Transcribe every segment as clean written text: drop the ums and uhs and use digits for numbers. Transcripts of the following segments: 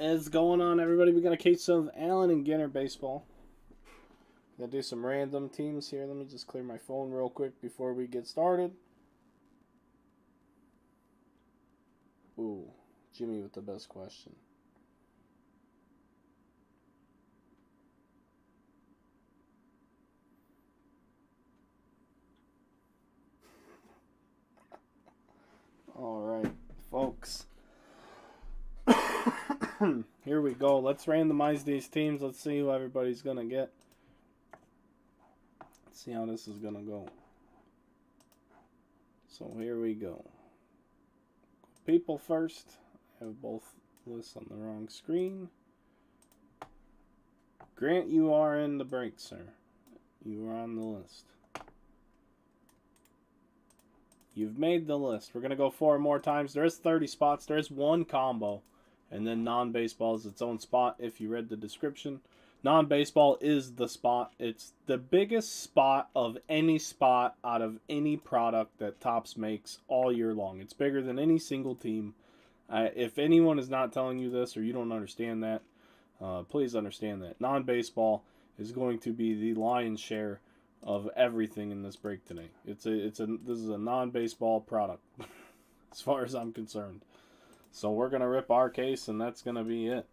is going on, everybody? We got a case of Allen and Ginter baseball. Gonna do some random teams here. Let me just clear my phone real quick before we get started. Ooh, Jimmy with the best question. All right, folks. Here we go. Let's randomize these teams. Let's see who everybody's going to get. Let's see how this is going to go. So here we go. People first. I have both lists on the wrong screen. Grant, you are in the break, sir. You are on the list. You've made the list. We're going to go 4 more times. There is 30 spots. There is one combo. And then non-baseball is its own spot if you read the description. Non-baseball is the spot. It's the biggest spot of any spot out of any product that Topps makes all year long. It's bigger than any single team. If anyone is not telling you this or you don't understand that, please understand that. Non-baseball is going to be the lion's share of everything in this break today. This is a non-baseball product as far as I'm concerned. So we're going to rip our case, and that's going to be it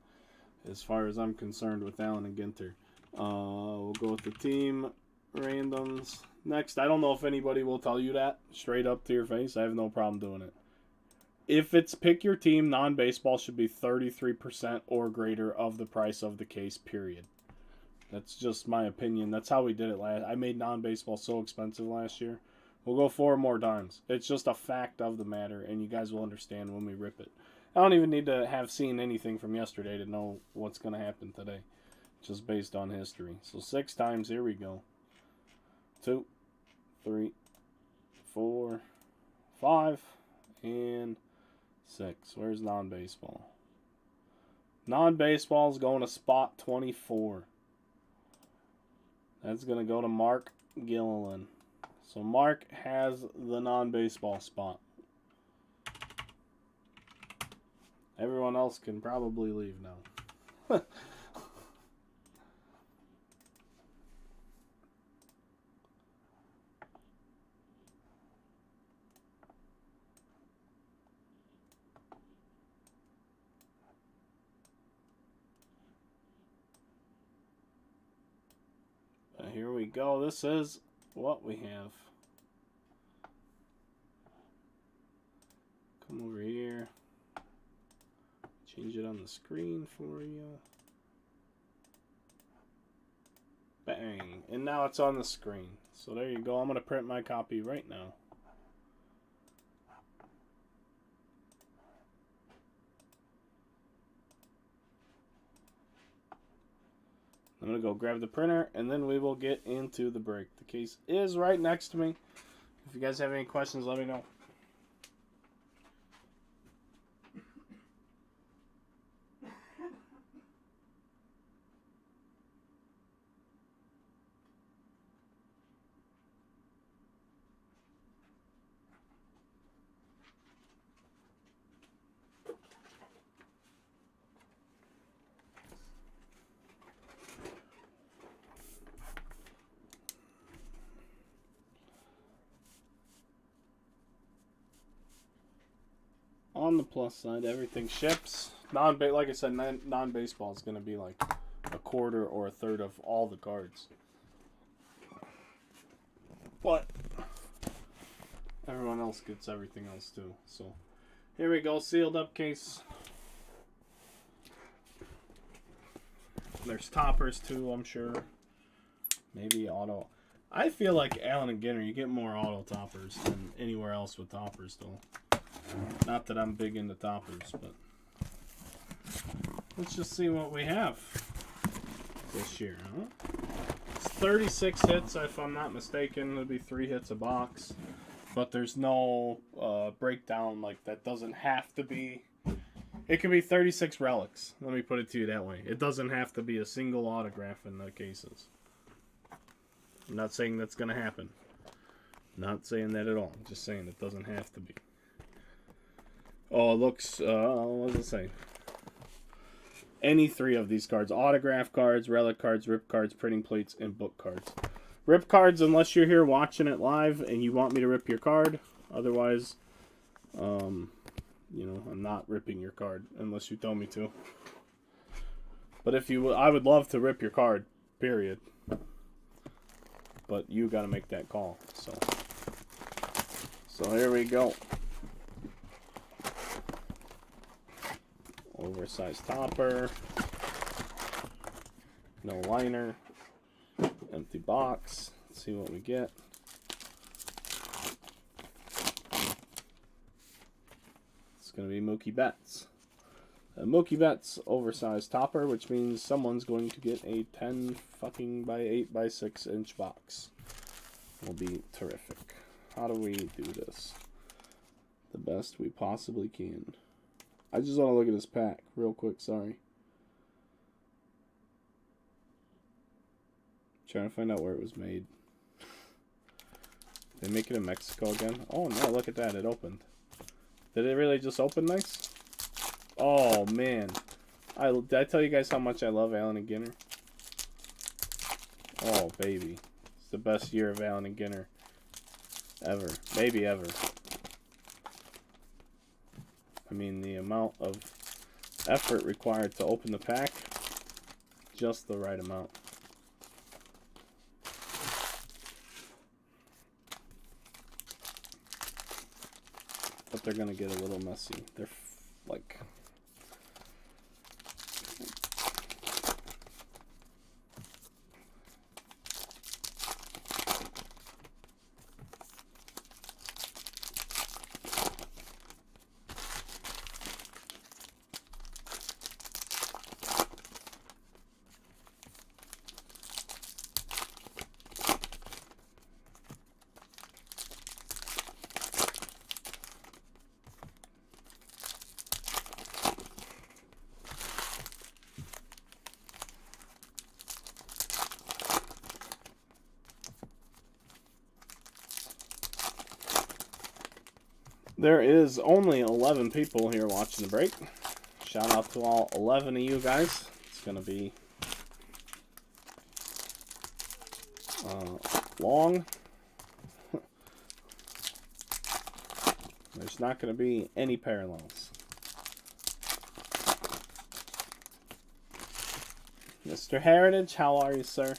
as far as I'm concerned with Allen and Ginter. We'll go with the team randoms. Next, I don't know if anybody will tell you that straight up to your face. I have no problem doing it. If it's pick your team, non-baseball should be 33% or greater of the price of the case, period. That's just my opinion. That's how we did it last. I made non-baseball so expensive last year. We'll go 4 more times. It's just a fact of the matter, and you guys will understand when we rip it. I don't even need to have seen anything from yesterday to know what's going to happen today, just based on history. So 6 times, here we go. 2, 3, 4, 5, and 6. Where's non-baseball? Non-baseball is going to spot 24. That's going to go to Mark Gilliland. So Mark has the non-baseball spot. Everyone else can probably leave now. Here we go. This is what we have. Come over here. Change it on the screen for you. Bang. And now it's on the screen. So there you go. I'm going to print my copy right now. I'm going to go grab the printer, and then we will get into the break. The case is right next to me. If you guys have any questions, let me know. On the plus side, everything ships. Like I said, non-baseball is going to be like a quarter or a third of all the cards. But everyone else gets everything else too. So here we go, sealed up case. There's toppers too, I'm sure. Maybe auto. I feel like Allen and Ginter, you get more auto toppers than anywhere else with toppers though. Not that I'm big into toppers, but let's just see what we have this year, huh? It's 36 hits, if I'm not mistaken. It'll be 3 hits a box, but there's no breakdown. Like, that doesn't have to be. It can be 36 relics. Let me put it to you that way. It doesn't have to be a single autograph in the cases. I'm not saying that's going to happen. Not saying that at all. I'm just saying it doesn't have to be. Oh, it looks, what does it say? Any 3 of these cards. Autograph cards, relic cards, rip cards, printing plates, and book cards. Rip cards unless you're here watching it live and you want me to rip your card. Otherwise, you know, I'm not ripping your card unless you tell me to. But if you, I would love to rip your card, period. But you got to make that call. So here we go. Oversized topper. No liner. Empty box. Let's see what we get. It's going to be Mookie Betts. A Mookie Betts oversized topper, which means someone's going to get a 10 fucking by 8 by 6 inch box. Will be terrific. How do we do this the best we possibly can? I just want to look at this pack real quick. Sorry. Trying to find out where it was made. They make it in Mexico again? Oh no, look at that. It opened. Did it really just open nice? Oh man. Did I tell you guys how much I love Allen and Ginter? Oh baby. It's the best year of Allen and Ginter ever. Maybe ever. I mean, the amount of effort required to open the pack, just the right amount. But they're going to get a little messy. They're like... There is only 11 people here watching the break. Shout out to all 11 of you guys. It's going to be long. There's not going to be any parallels. Mr. Heritage, how are you, sir?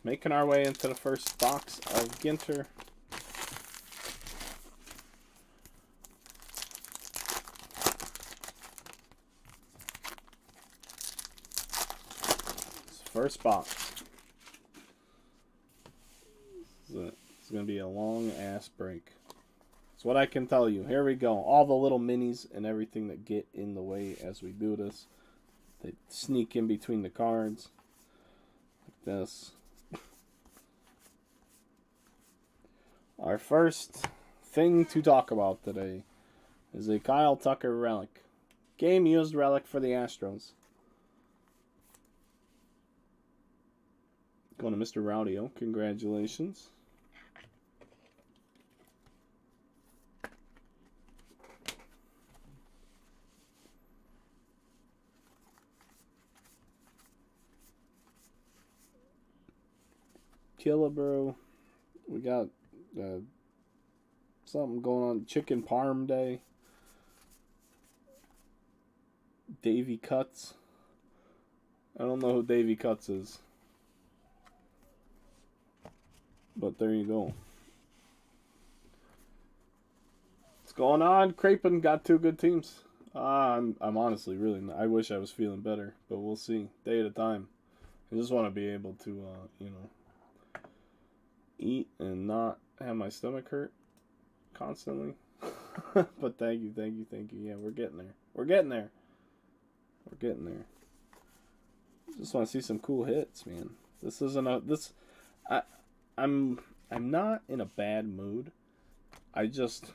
Making our way into the first box of Ginter. First box. It's going to be a long ass break. That's what I can tell you. Here we go. All the little minis and everything that get in the way as we do this. They sneak in between the cards. Like this. Our first thing to talk about today is a Kyle Tucker relic. Game used relic for the Astros. Going to Mr. Rowdio. Congratulations. Killebrew. We got something going on. Chicken Parm Day. Davy Cuts. I don't know who Davy Cuts is. But there you go. What's going on? Crapen got 2 good teams. I'm honestly really not, I wish I was feeling better, but we'll see. Day at a time. I just want to be able to, you know, eat and not have my stomach hurt constantly. But thank you. Yeah, we're getting there. We're getting there. Just want to see some cool hits, man. This isn't a I'm not in a bad mood. I just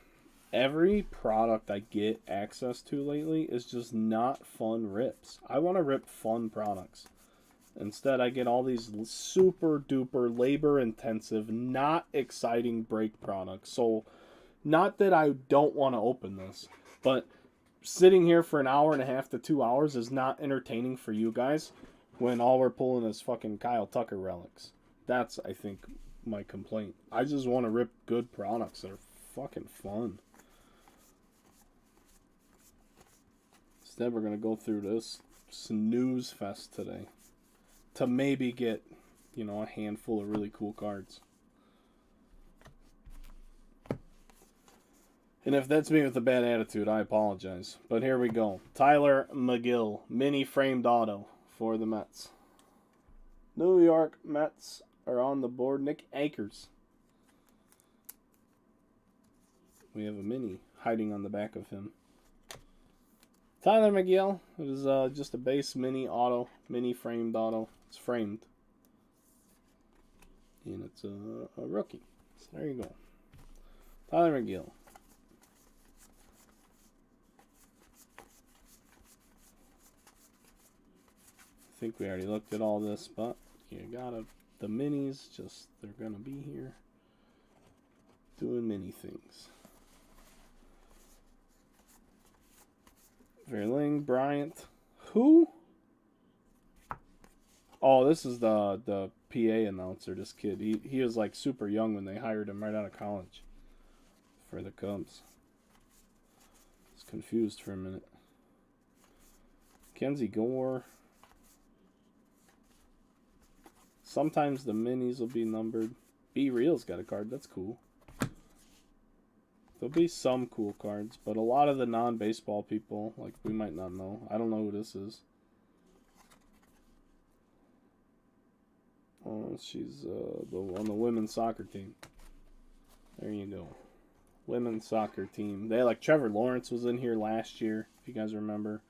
every product I get access to lately is just not fun rips. I want to rip fun products. Instead, I get all these super duper labor intensive, not exciting break products. So, not that I don't want to open this, but sitting here for an hour and a half to 2 hours is not entertaining for you guys when all we're pulling is fucking Kyle Tucker relics. That's, I think, my complaint. I just want to rip good products that are fucking fun. Instead, we're going to go through this snooze fest today to maybe get, you know, a handful of really cool cards. And if that's me with a bad attitude, I apologize. But here we go. Tyler McGill, mini framed auto for the Mets. New York Mets are on the board. Nick Akers. We have a mini hiding on the back of him. Tyler McGill. It is just a base mini auto, mini framed auto. It's framed. And it's a rookie. So there you go. Tyler McGill. I think we already looked at all this, but you gotta, the minis, just, they're gonna be here doing many things. Verling, Bryant. Who? Oh, this is the PA announcer, this kid. He was like super young when they hired him right out of college for the Cubs. I was confused for a minute. Kenzie Gore. Sometimes the minis will be numbered. B Real's got a card. That's cool. There'll be some cool cards, but a lot of the non-baseball people, like, we might not know. I don't know who this is. Oh, she's on the women's soccer team. There you go. Women's soccer team. They, like, Trevor Lawrence was in here last year, if you guys remember.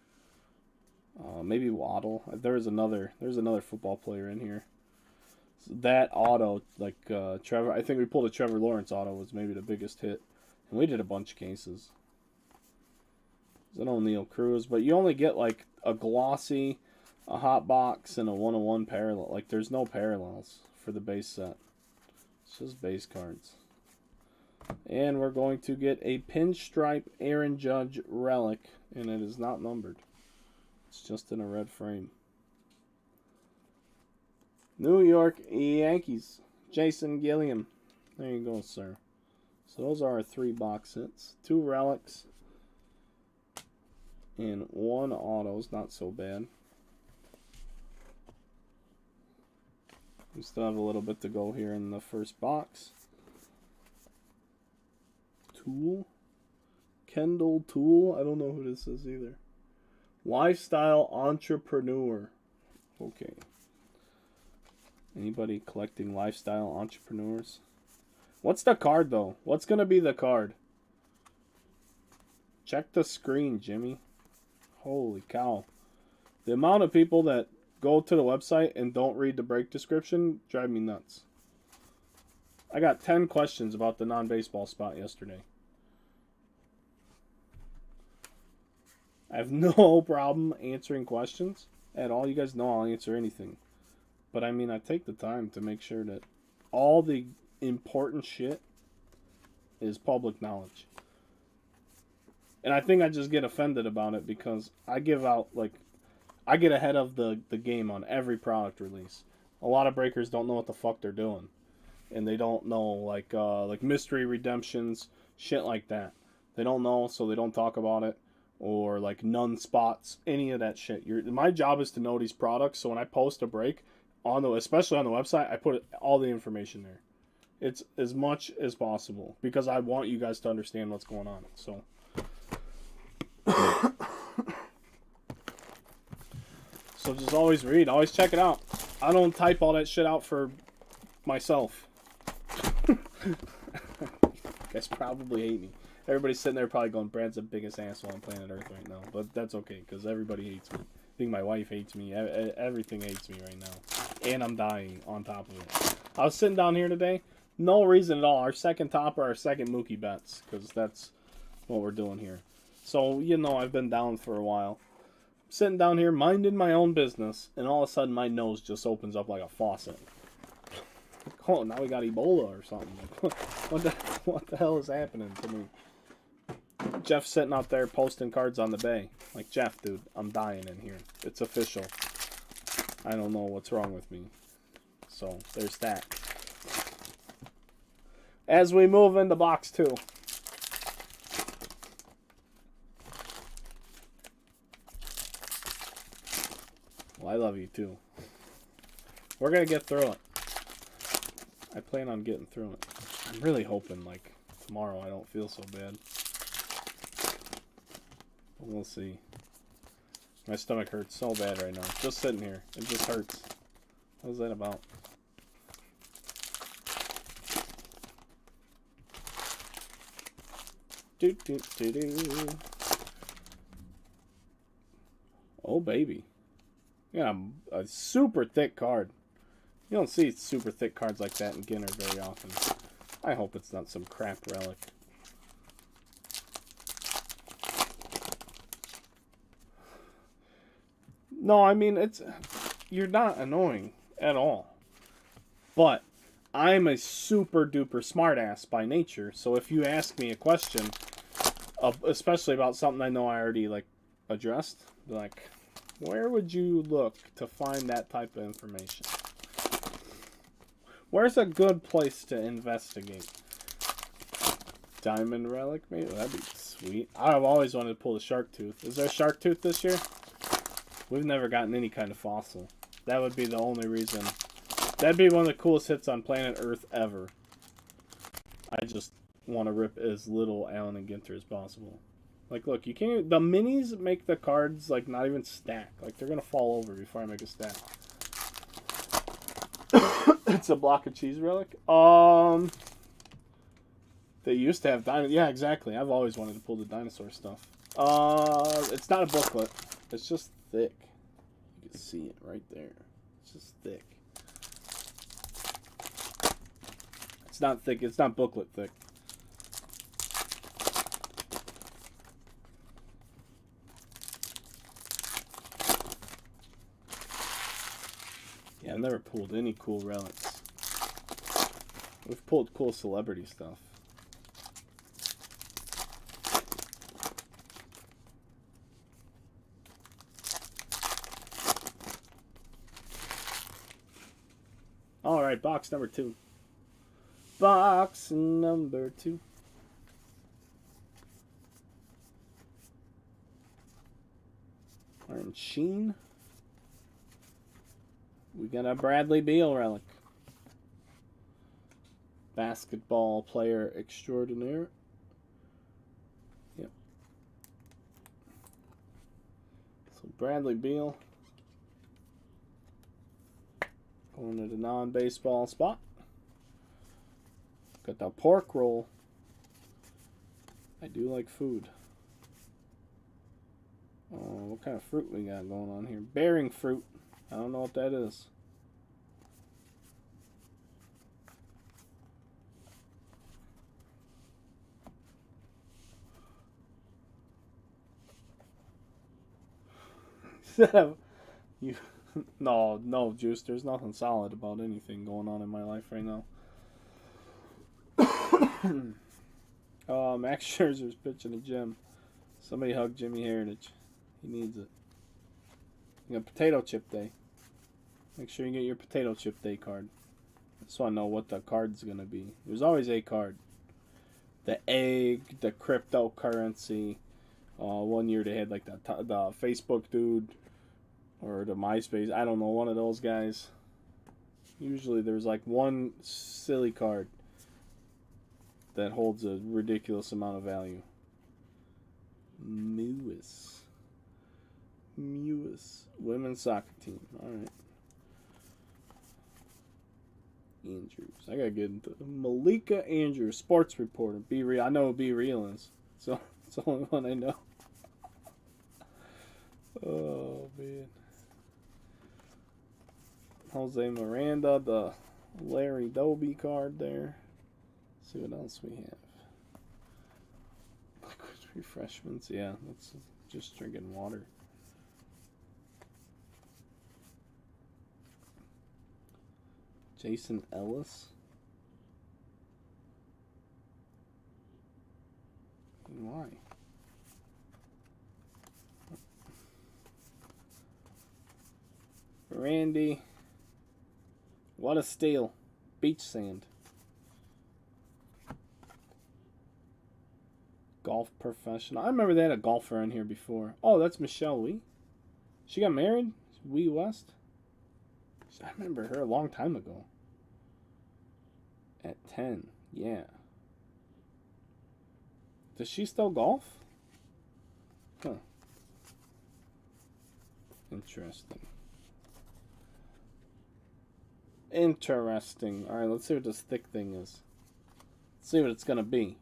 Maybe Waddle. There's another football player in here. So that auto, like Trevor, I think we pulled a Trevor Lawrence auto, was maybe the biggest hit. And we did a bunch of cases. There's an O'Neal Cruz, but you only get like a glossy, a hot box, and a 101 parallel. Like, there's no parallels for the base set. It's just base cards. And we're going to get a pinstripe Aaron Judge relic, and it is not numbered. It's just in a red frame. New York Yankees, Jason Gilliam. There you go, sir. So those are our 3 box hits. 2 relics. And 1 autos. Not so bad. We still have a little bit to go here in the first box. Tool. Kendall Tool. I don't know who this is either. Lifestyle Entrepreneur. Okay. Anybody collecting lifestyle entrepreneurs? What's the card, though? What's going to be the card? Check the screen, Jimmy. Holy cow. The amount of people that go to the website and don't read the break description drive me nuts. I got 10 questions about the non-baseball spot yesterday. I have no problem answering questions at all. You guys know I'll answer anything. But I mean, I take the time to make sure that all the important shit is public knowledge. And I think I just get offended about it because I give out, like, I get ahead of the game on every product release. A lot of breakers don't know what the fuck they're doing. And they don't know, like mystery redemptions, shit like that. They don't know, so they don't talk about it. Or, like, none spots, any of that shit. My job is to know these products, so when I post a break, especially on the website, I put all the information there. It's as much as possible because I want you guys to understand what's going on. So, so just always read, always check it out. I don't type all that shit out for myself. You guys probably hate me. Everybody's sitting there probably going, Brad's the biggest asshole on planet Earth right now. But that's okay because everybody hates me. I think my wife hates me. Everything hates me right now. And I'm dying on top of it. I was sitting down here today. No reason at all. Our second topper, our second Mookie Betts. Because that's what we're doing here. So, you know, I've been down for a while. sitting down here minding my own business, and all of a sudden my nose just opens up like a faucet. Oh, now we got Ebola or something. What the hell is happening to me? Jeff's sitting out there posting cards on the bay. Like, Jeff, dude, I'm dying in here. It's official. I don't know what's wrong with me. So, there's that. As we move into box 2. Well, I love you too. We're going to get through it. I plan on getting through it. I'm really hoping, like, tomorrow I don't feel so bad. But we'll see. My stomach hurts so bad right now. Just sitting here. It just hurts. What is that about? Do, do, do, do. Oh, baby. Yeah, a super thick card. You don't see super thick cards like that in Ginter very often. I hope it's not some crap relic. No, I mean, you're not annoying at all. But I'm a super duper smartass by nature, so if you ask me a question, especially about something I know I already like addressed, like, where would you look to find that type of information? Where's a good place to investigate? Diamond relic, maybe? That'd be sweet. I've always wanted to pull the shark tooth. Is there a shark tooth this year? We've never gotten any kind of fossil. That would be the only reason. That'd be one of the coolest hits on planet Earth ever. I just want to rip as little Allen and Ginter as possible. Like, look, you can't. The minis make the cards like not even stack. Like, they're gonna fall over before I make a stack. It's a block of cheese relic. They used to have diamond. Yeah, exactly. I've always wanted to pull the dinosaur stuff. It's not a booklet. It's just thick. You can see it right there. It's just thick. It's not thick. It's not booklet thick. Yeah, I've never pulled any cool relics. We've pulled cool celebrity stuff. Alright, box number 2. Box number 2. Orange Sheen. We got a Bradley Beal relic. Basketball player extraordinaire. Yep. So Bradley Beal. Going to the non-baseball spot. Got the pork roll. I do like food. Oh, what kind of fruit we got going on here? Bearing fruit. I don't know what that is. You no, Juice. There's nothing solid about anything going on in my life right now. Max Scherzer's pitching a gym. Somebody hug Jimmy Heritage. He needs it. You got Potato Chip Day. Make sure you get your Potato Chip Day card. I just want to know what the card's going to be. There's always a card. The egg, the cryptocurrency. One year they had like the Facebook dude. Or the MySpace. I don't know, one of those guys. Usually there's like one silly card that holds a ridiculous amount of value. Mewis. Women's soccer team. Alright. Andrews. I gotta get into Malika Andrews, sports reporter. Be Real. I know who Be Real is. So it's the only one I know. Oh man. Jose Miranda, the Larry Doby card there. Let's see what else we have. Liquid refreshments. Yeah, that's just drinking water. Jason Ellis. Why? Randy. What a steal. Beach sand. Golf professional. I remember they had a golfer in here before. Oh, that's Michelle Wee. She got married? Wee West? I remember her a long time ago. At 10. Yeah. Does she still golf? Huh. Interesting. Interesting. Alright, let's see what this thick thing is. Let's see what it's going to be.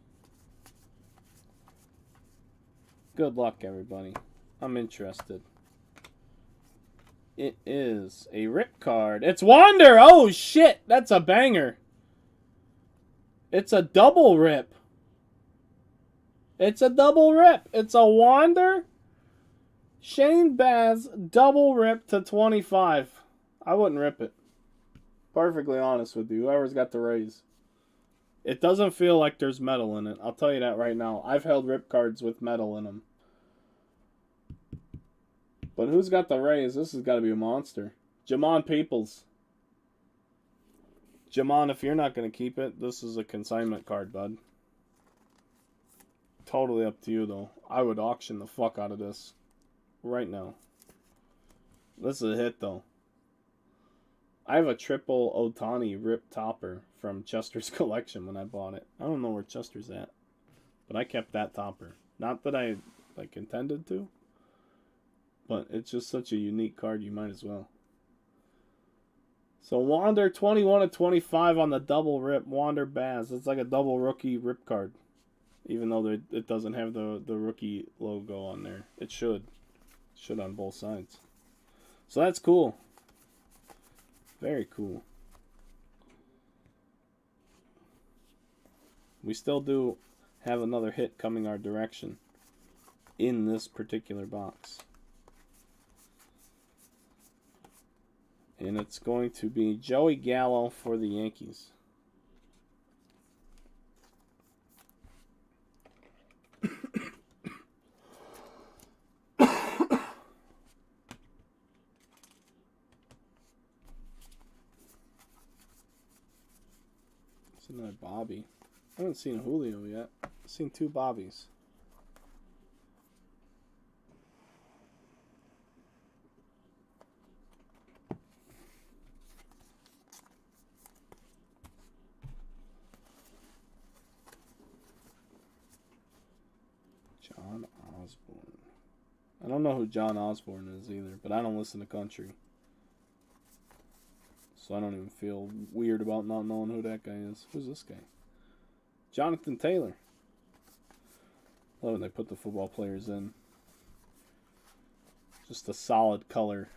Good luck, everybody. I'm interested. It is a rip card. It's Wander! Oh, shit! That's a banger. It's a double rip. It's a double rip. It's a Wander. Shane Baz double rip to 25. I wouldn't rip it. Perfectly honest with you. Whoever's got the Rays. It doesn't feel like there's metal in it. I'll tell you that right now. I've held rip cards with metal in them. But who's got the Rays? This has got to be a monster. Jamon Peoples. Jamon, if you're not going to keep it, this is a consignment card, bud. Totally up to you, though. I would auction the fuck out of this. Right now. This is a hit, though. I have a triple Otani rip topper from Chester's collection when I bought it. I don't know where Chester's at. But I kept that topper. Not that I, like, intended to. But it's just such a unique card, you might as well. So Wander, 21 of 25 on the double rip. Wander Baz. It's like a double rookie rip card. Even though it doesn't have the rookie logo on there. It should. It should on both sides. So that's cool. Very cool. We still do have another hit coming our direction in this particular box. And it's going to be Joey Gallo for the Yankees. It's another Bobby. I haven't seen a Julio yet. I've seen 2 Bobbies. John Osborne. I don't know who John Osborne is either, but I don't listen to country. So I don't even feel weird about not knowing who that guy is. Who's this guy? Jonathan Taylor. Love when they put the football players in. Just a solid color.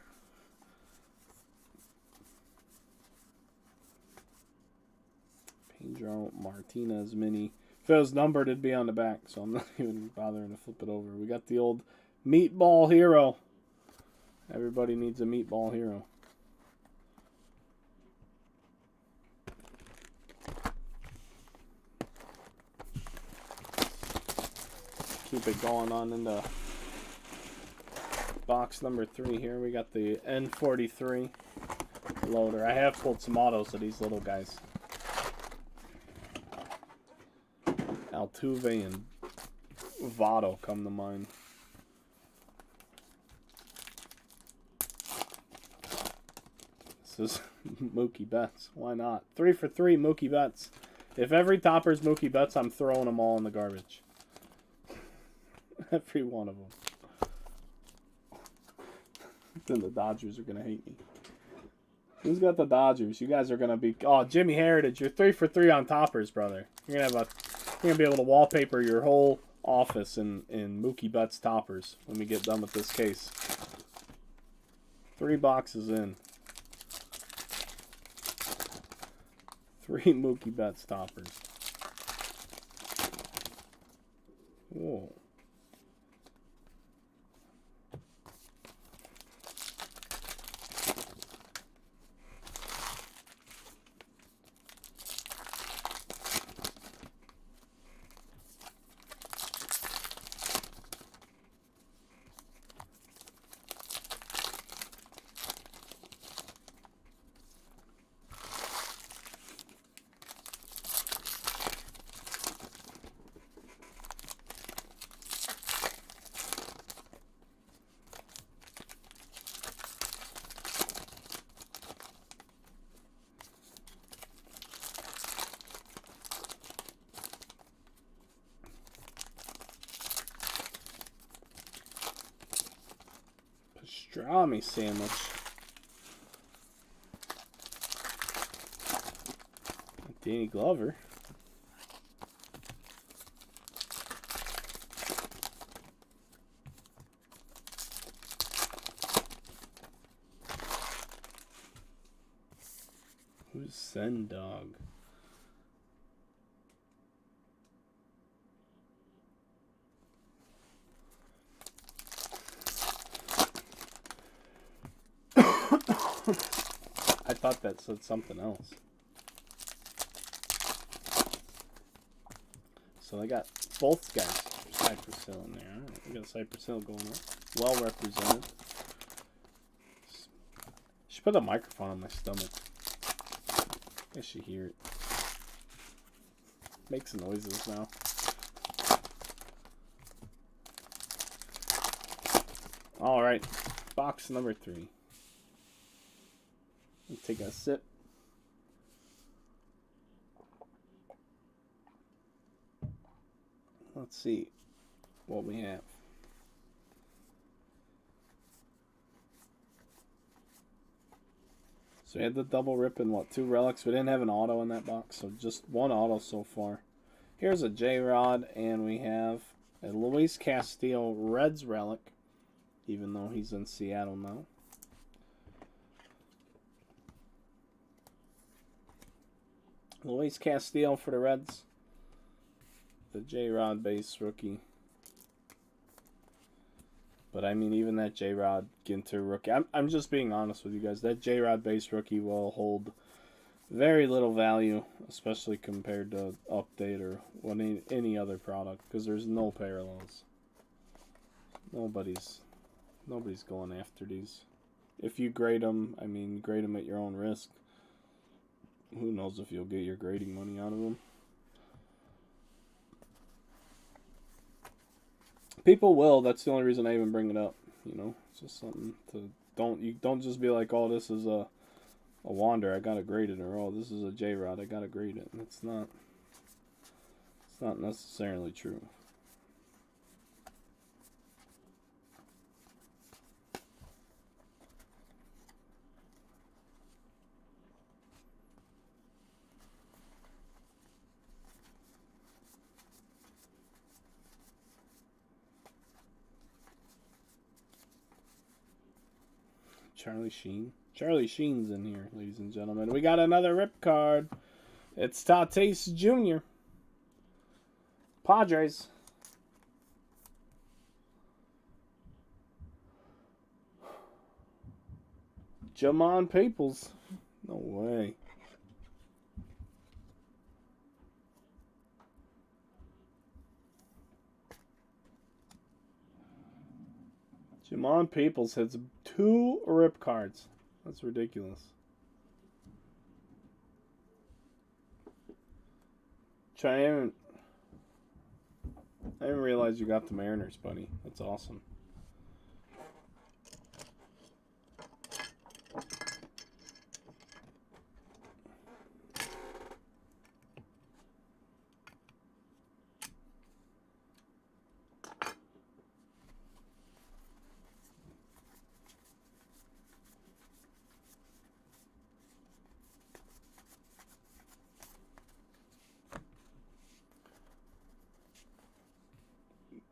Pedro Martinez mini. If it was numbered, it'd be on the back, so I'm not even bothering to flip it over. We got the old Meatball Hero. Everybody needs a Meatball Hero. Keep it going on into box number 3 here. We got the N43 loader. I have pulled some autos of these little guys. Altuve and Votto come to mind. This is Mookie Betts. Why not? 3 for 3 Mookie Betts. If every topper's Mookie Betts, I'm throwing them all in the garbage. Every one of them. Then the Dodgers are going to hate me. Who's got the Dodgers? You guys are going to be... Oh, Jimmy Heritage. You're 3 for 3 on toppers, brother. You're going to have a... You're going to be able to wallpaper your whole office in Mookie Betts toppers when we get done with this case. 3 boxes in. 3 Mookie Betts toppers. Whoa. Pastrami sandwich. Danny Glover. Who's Sendog? I thought that said something else. So I got both guys. Cypress Hill in there. All right, we got Cypress Hill going on. Well represented. Should put a microphone on my stomach. I should hear it. Makes noises now. All right, box number 3. Let's take a sip. Let's see what we have. So we had the double rip and what, 2 relics. We didn't have an auto in that box, so just 1 auto so far. Here's a J-Rod, and we have a Luis Castillo Reds relic, even though he's in Seattle now. Luis Castillo for the Reds. The J-Rod base rookie. But I mean, even that J-Rod Ginter rookie. I'm just being honest with you guys. That J-Rod base rookie will hold very little value, especially compared to Update or any other product, because there's no parallels. Nobody's going after these. If you grade them, I mean, grade them at your own risk. Who knows if you'll get your grading money out of them. People will. That's the only reason I even bring it up. You know, it's just something to don't just be like, oh, this is a Wander, I gotta grade it, or oh, this is a J-Rod, I gotta grade it. And it's not necessarily true. Charlie Sheen. Charlie Sheen's in here, ladies and gentlemen. We got another rip card. It's Tatis Jr. Padres. Jamon Peoples. No way. Jamon Peoples hits 2 rip cards. That's ridiculous. I didn't realize you got the Mariners, buddy. That's awesome.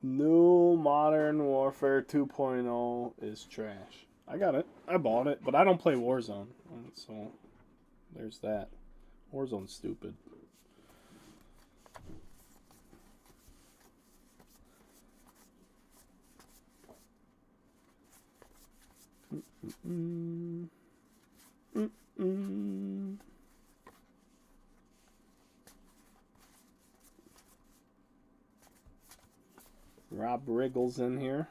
New Modern Warfare 2.0 is trash. I got it. I bought it, but I don't play Warzone. So, there's that. Warzone's stupid. Rob Riggle's in here.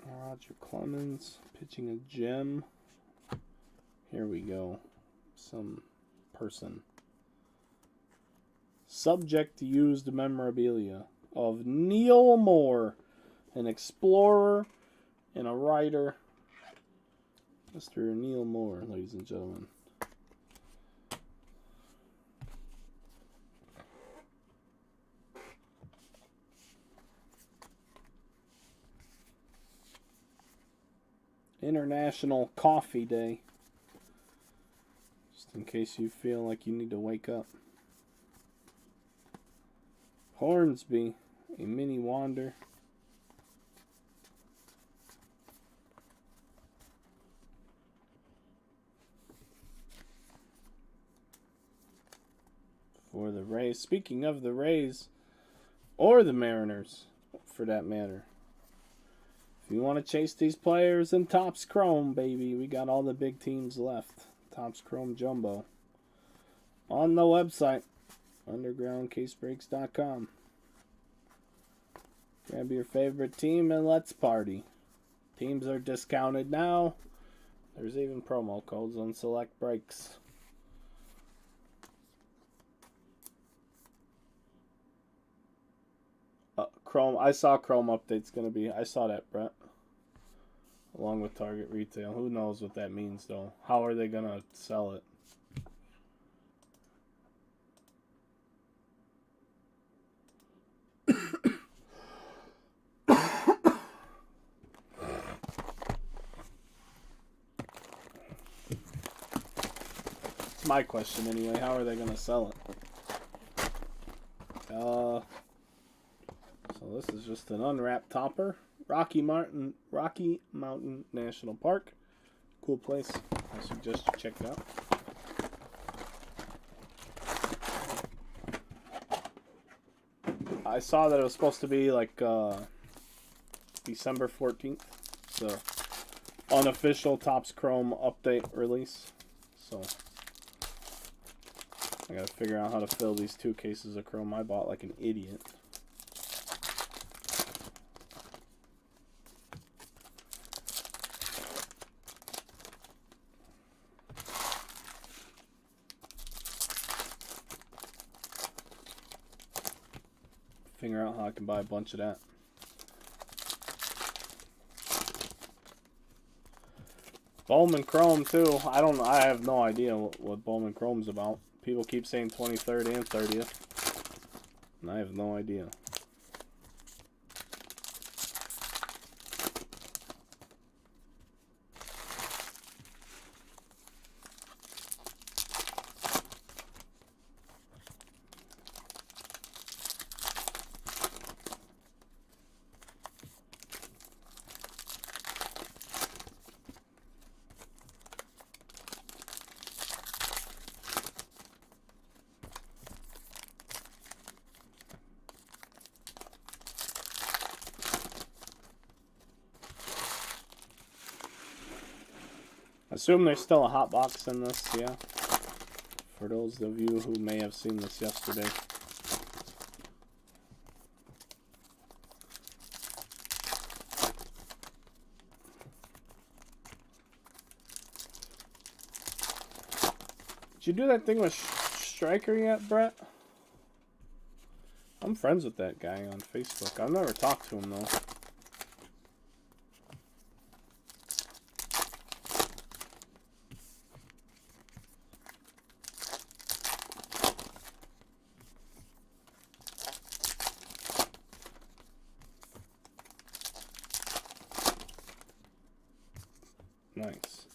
Roger Clemens pitching a gem. Here we go. Some person. Subject used memorabilia of Neil Moore, an explorer and a writer, Mr. Neil Moore, ladies and gentlemen. International Coffee Day. Just in case you feel like you need to wake up. Hornsby, a mini Wander. For the Rays. Speaking of the Rays, or the Mariners, for that matter. If you want to chase these players in Topps Chrome, baby, we got all the big teams left. Topps Chrome Jumbo. On the website, undergroundcasebreaks.com. Grab your favorite team and let's party. Teams are discounted now. There's even promo codes on select breaks. Chrome, I saw Chrome update's gonna be. I saw that, Brett. Along with Target Retail. Who knows what that means though? How are they gonna sell it? It's my question anyway. How are they gonna sell it? So this is just an unwrapped topper. Rocky Mountain National Park. Cool place. I suggest you check it out. I saw that it was supposed to be like December 14th. The unofficial Topps Chrome update release. So I gotta figure out how to fill these 2 cases of Chrome I bought like an idiot. Figure out how I can buy a bunch of that. Bowman Chrome too. I have no idea what Bowman Chrome's about. People keep saying 23rd and 30th. And I have no idea. I assume there's still a hot box in this, yeah. For those of you who may have seen this yesterday. Did you do that thing with Striker yet, Brett? I'm friends with that guy on Facebook. I've never talked to him, though. Nice.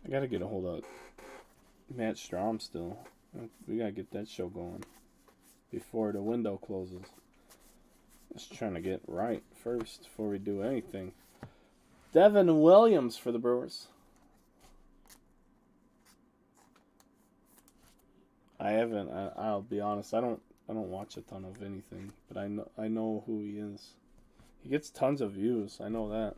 I gotta get a hold of Matt Strom still. We gotta get that show going before the window closes. Just trying to get right first before we do anything. Devin Williams for the Brewers. I haven't. I'll be honest. I don't watch a ton of anything, but I know who he is. He gets tons of views. I know that.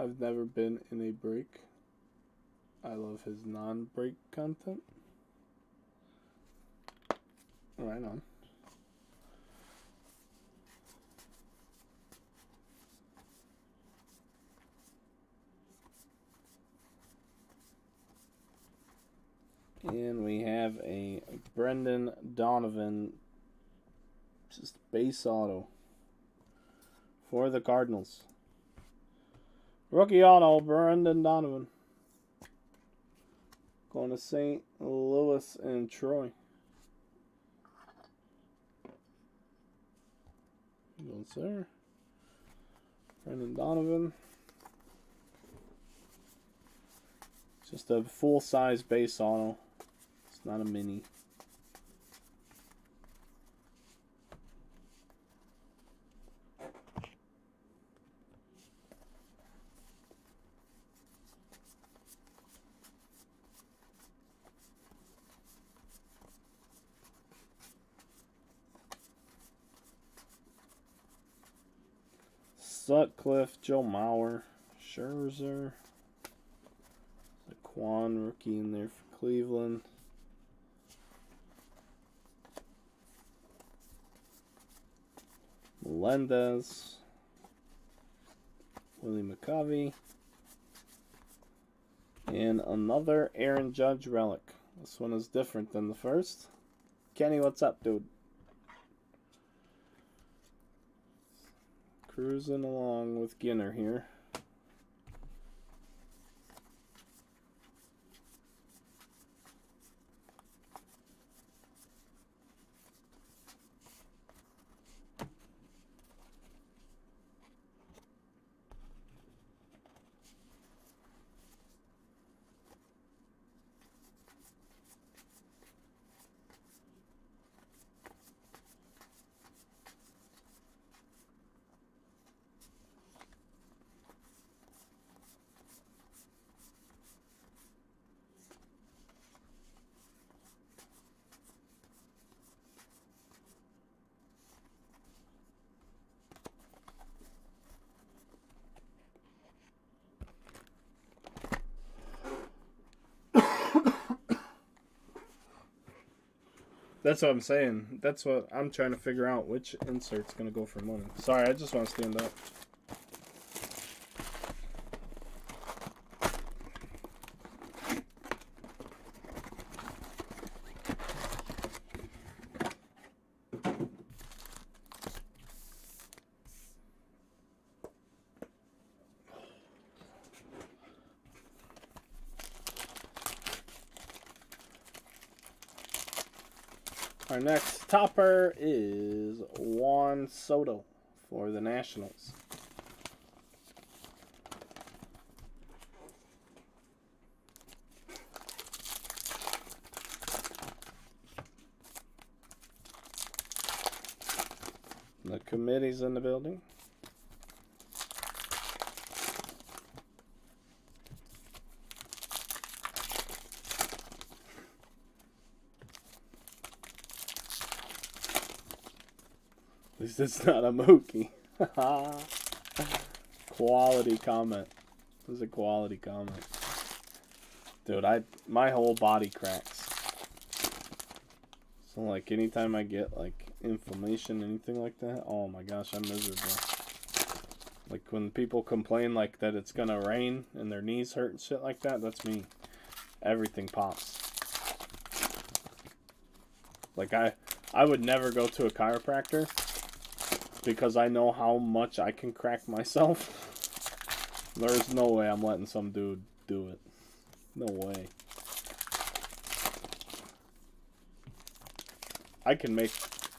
I've never been in a break. I love his non-break content. Right on. And we have a Brendan Donovan, just base auto for the Cardinals. Rookie auto, Brendan Donovan. Going to St. Louis and Troy. Go, sir. Brendan Donovan. Just a full-size base auto. It's not a mini. Sutcliffe, Joe Mauer, Scherzer, the Quan rookie in there for Cleveland. Melendez, Willie McCovey, and another Aaron Judge relic. This one is different than the first. Kenny, what's up, dude? Cruising along with Ginter here. That's what I'm saying. That's what I'm trying to figure out, which insert's going to go for money. Sorry, I just want to stand up. Our next topper is Juan Soto for the Nationals. The committee's in the building. At least it's not a Mookie. Quality comment. This is a quality comment. Dude, my whole body cracks. So like anytime I get like inflammation, anything like that, oh my gosh, I'm miserable. Like when people complain like that it's gonna rain and their knees hurt and shit like that, that's me. Everything pops. Like I would never go to a chiropractor because I know how much I can crack myself. There's no way I'm letting some dude do it. No way. I can make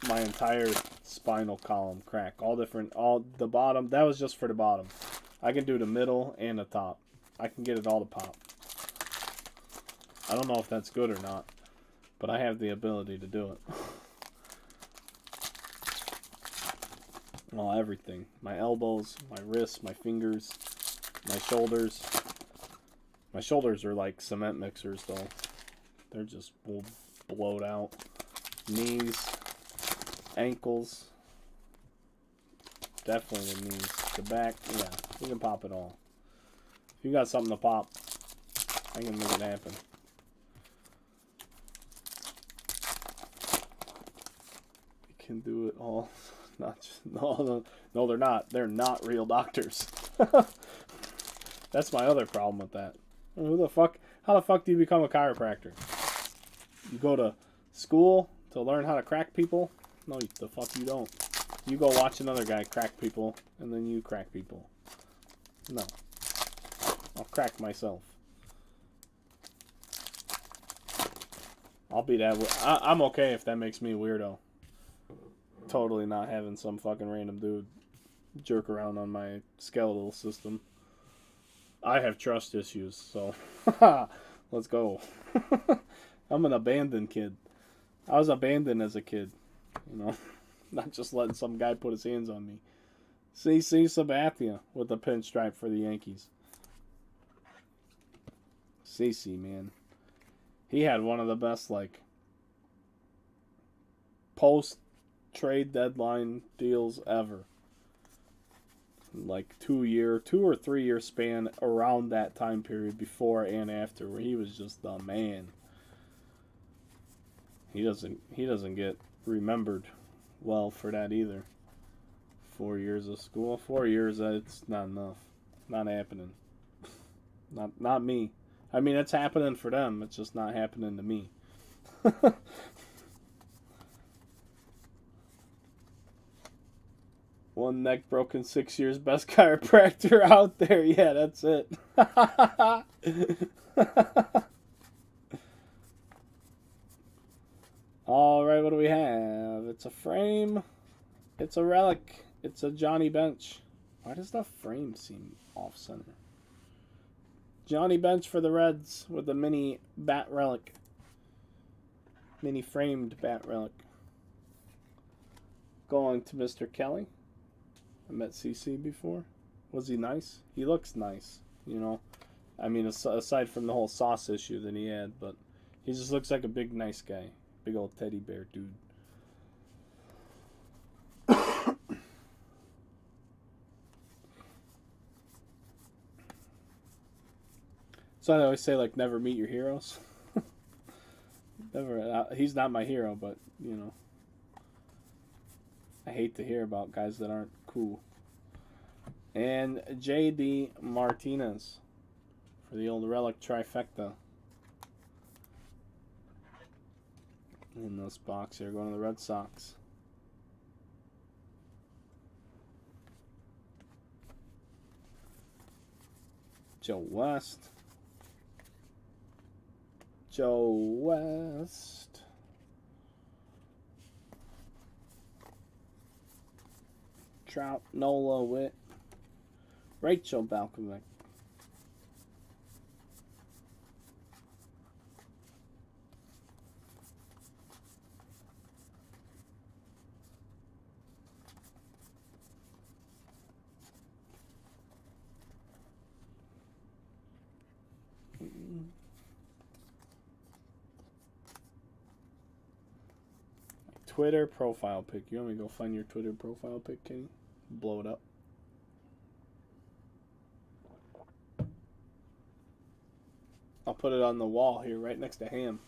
my entire spinal column crack. All the bottom. That was just for the bottom. I can do the middle and the top. I can get it all to pop. I don't know if that's good or not, but I have the ability to do it. Well, everything. My elbows, my wrists, my fingers, my shoulders. My shoulders are like cement mixers, though. They're just blowed out. Knees, ankles. Definitely the knees. The back, yeah. We can pop it all. If you got something to pop, I can make it happen. You can do it all. Not just, no, they're not. They're not real doctors. That's my other problem with that. Who the fuck? How the fuck do you become a chiropractor? You go to school to learn how to crack people? No, the fuck you don't. You go watch another guy crack people, and then you crack people. No. I'll crack myself. I'll be that way. I'm okay if that makes me a weirdo. Totally not having some fucking random dude jerk around on my skeletal system. I have trust issues, so let's go. I'm an abandoned kid. I was abandoned as a kid, you know, not just letting some guy put his hands on me. CC Sabathia with the pinstripe for the Yankees. CC, man. He had one of the best, like, post-trade deadline deals ever. Like 2 or 3 year span around that time period before and after, where he was just the man. He doesn't get remembered well for that either. 4 years of school, 4 years, it's not enough. Not happening. Not me. I mean, it's happening for them. It's just not happening to me. One neck broken, 6 years, best chiropractor out there. Yeah, that's it. Alright, what do we have? It's a frame. It's a relic. It's a Johnny Bench. Why does the frame seem off-center? Johnny Bench for the Reds with the mini bat relic. Mini framed bat relic. Going to Mr. Kelly. I met CC before. Was he nice? He looks nice, you know. I mean, aside from the whole sauce issue that he had, but he just looks like a big, nice guy. Big old teddy bear dude. So I always say, like, never meet your heroes. Never. He's not my hero, but, you know. I hate to hear about guys that aren't cool. And J.D. Martinez for the old relic trifecta. In this box here, going to the Red Sox. Joe West. Joe West. Trout, Nola, Witt. Rachel Balkovic. Twitter profile pic. You want me to go find your Twitter profile pic, Kenny? Blow it up. I'll put it on the wall here right next to Ham.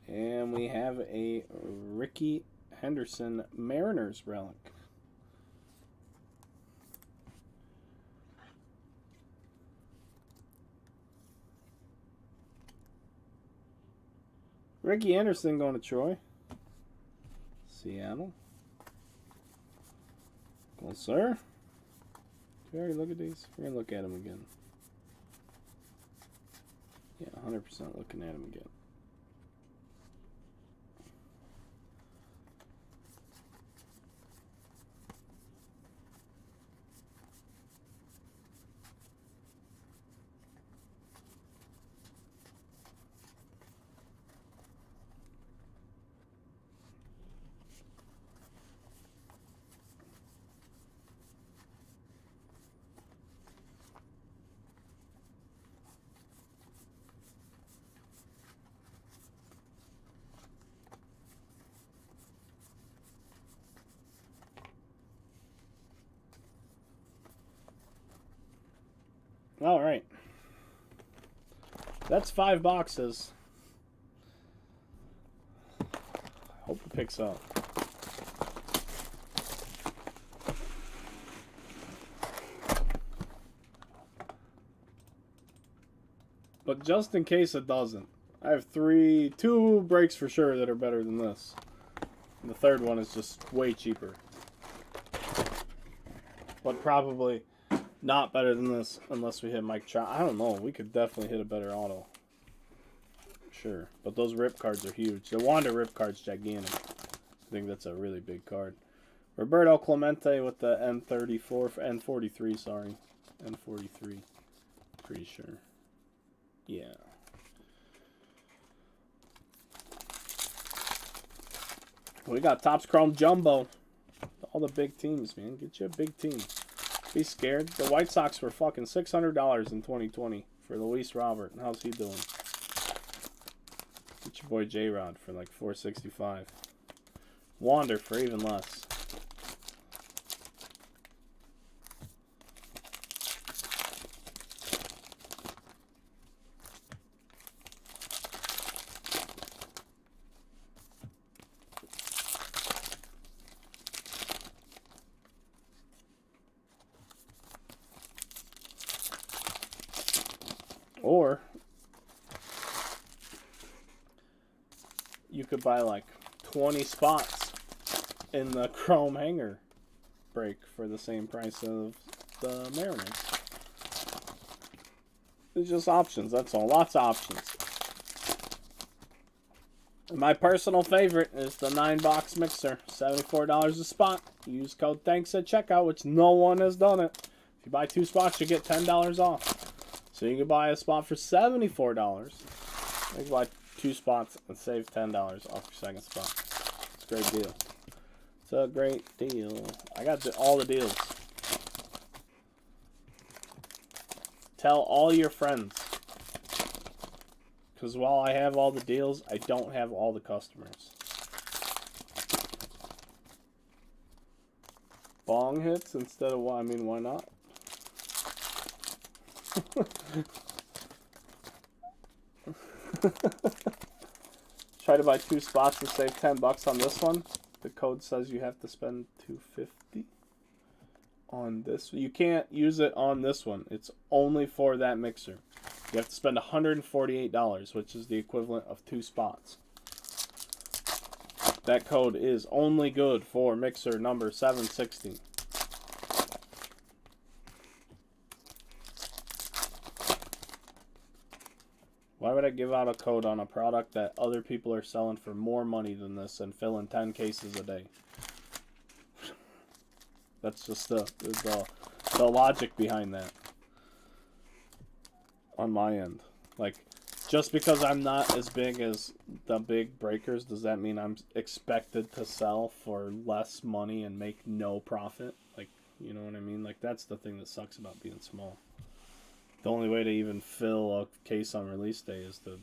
And we have a Ricky Henderson Mariners relic. Ricky Anderson going to Troy. Seattle. Well, sir. Did we already look at these? We're going to look at them again. Yeah, 100% looking at them again. All right. That's 5 boxes. Hope it picks up. But just in case it doesn't, I have 2 breaks for sure that are better than this. And the third one is just way cheaper. But probably not better than this unless we hit Mike Trout. I don't know. We could definitely hit a better auto. Sure. But those rip cards are huge. The Wander rip card's gigantic. I think that's a really big card. Roberto Clemente with the N34, N43, sorry. N43. Pretty sure. Yeah. We got Topps Chrome Jumbo. All the big teams, man. Get you a big team. Be scared. The White Sox were fucking $600 in 2020 for Luis Robert. How's he doing? Get your boy J-Rod for like $465. Wander for even less. Or you could buy like 20 spots in the Chrome hanger break for the same price of the Mariners. It's just options, that's all. Lots of options. My personal favorite is the 9-box mixer. $74 a spot. Use code THANKS at checkout, which no one has done it. If you buy 2 spots, you get $10 off. So you can buy a spot for $74. You can buy 2 spots and save $10 off your second spot. It's a great deal. It's a great deal. I got all the deals. Tell all your friends. Because while I have all the deals, I don't have all the customers. Bong hits instead of, I mean, why not? Try to buy 2 spots and save $10 on this one. The code says you have to spend $250 on this. You can't use it on this one. It's only for that mixer. You have to spend $148, which is the equivalent of 2 spots. That code is only good for mixer number 760. Why would I give out a code on a product that other people are selling for more money than this and filling 10 cases a day? That's just the logic behind that. On my end. Like, just because I'm not as big as the big breakers, does that mean I'm expected to sell for less money and make no profit? Like, you know what I mean? Like, that's the thing that sucks about being small. The only way to even fill a case on release day is to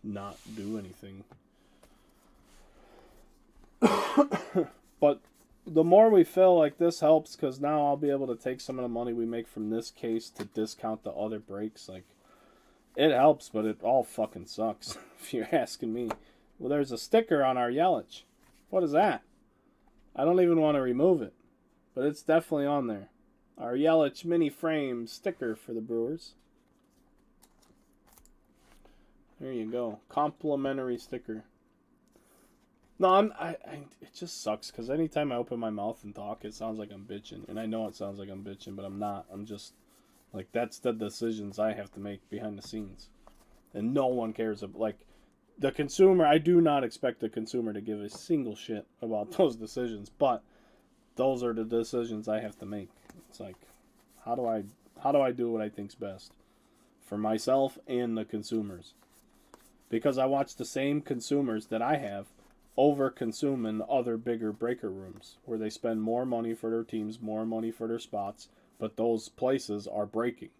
not do anything. But the more we fill, like, this helps because now I'll be able to take some of the money we make from this case to discount the other breaks. Like, it helps, but it all fucking sucks, if you're asking me. Well, there's a sticker on our Yelich. What is that? I don't even want to remove it, but it's definitely on there. Our Yelich mini frame sticker for the Brewers. There you go. Complimentary sticker. No, it just sucks because anytime I open my mouth and talk, it sounds like I'm bitching. And I know it sounds like I'm bitching, but I'm not. I'm just, like, that's the decisions I have to make behind the scenes. And no one cares. Like, the consumer, I do not expect the consumer to give a single shit about those decisions. But those are the decisions I have to make. It's like, how do I do what I think's best for myself and the consumers? Because I watch the same consumers that I have over-consume in other bigger breaker rooms where they spend more money for their teams, more money for their spots, but those places are breaking.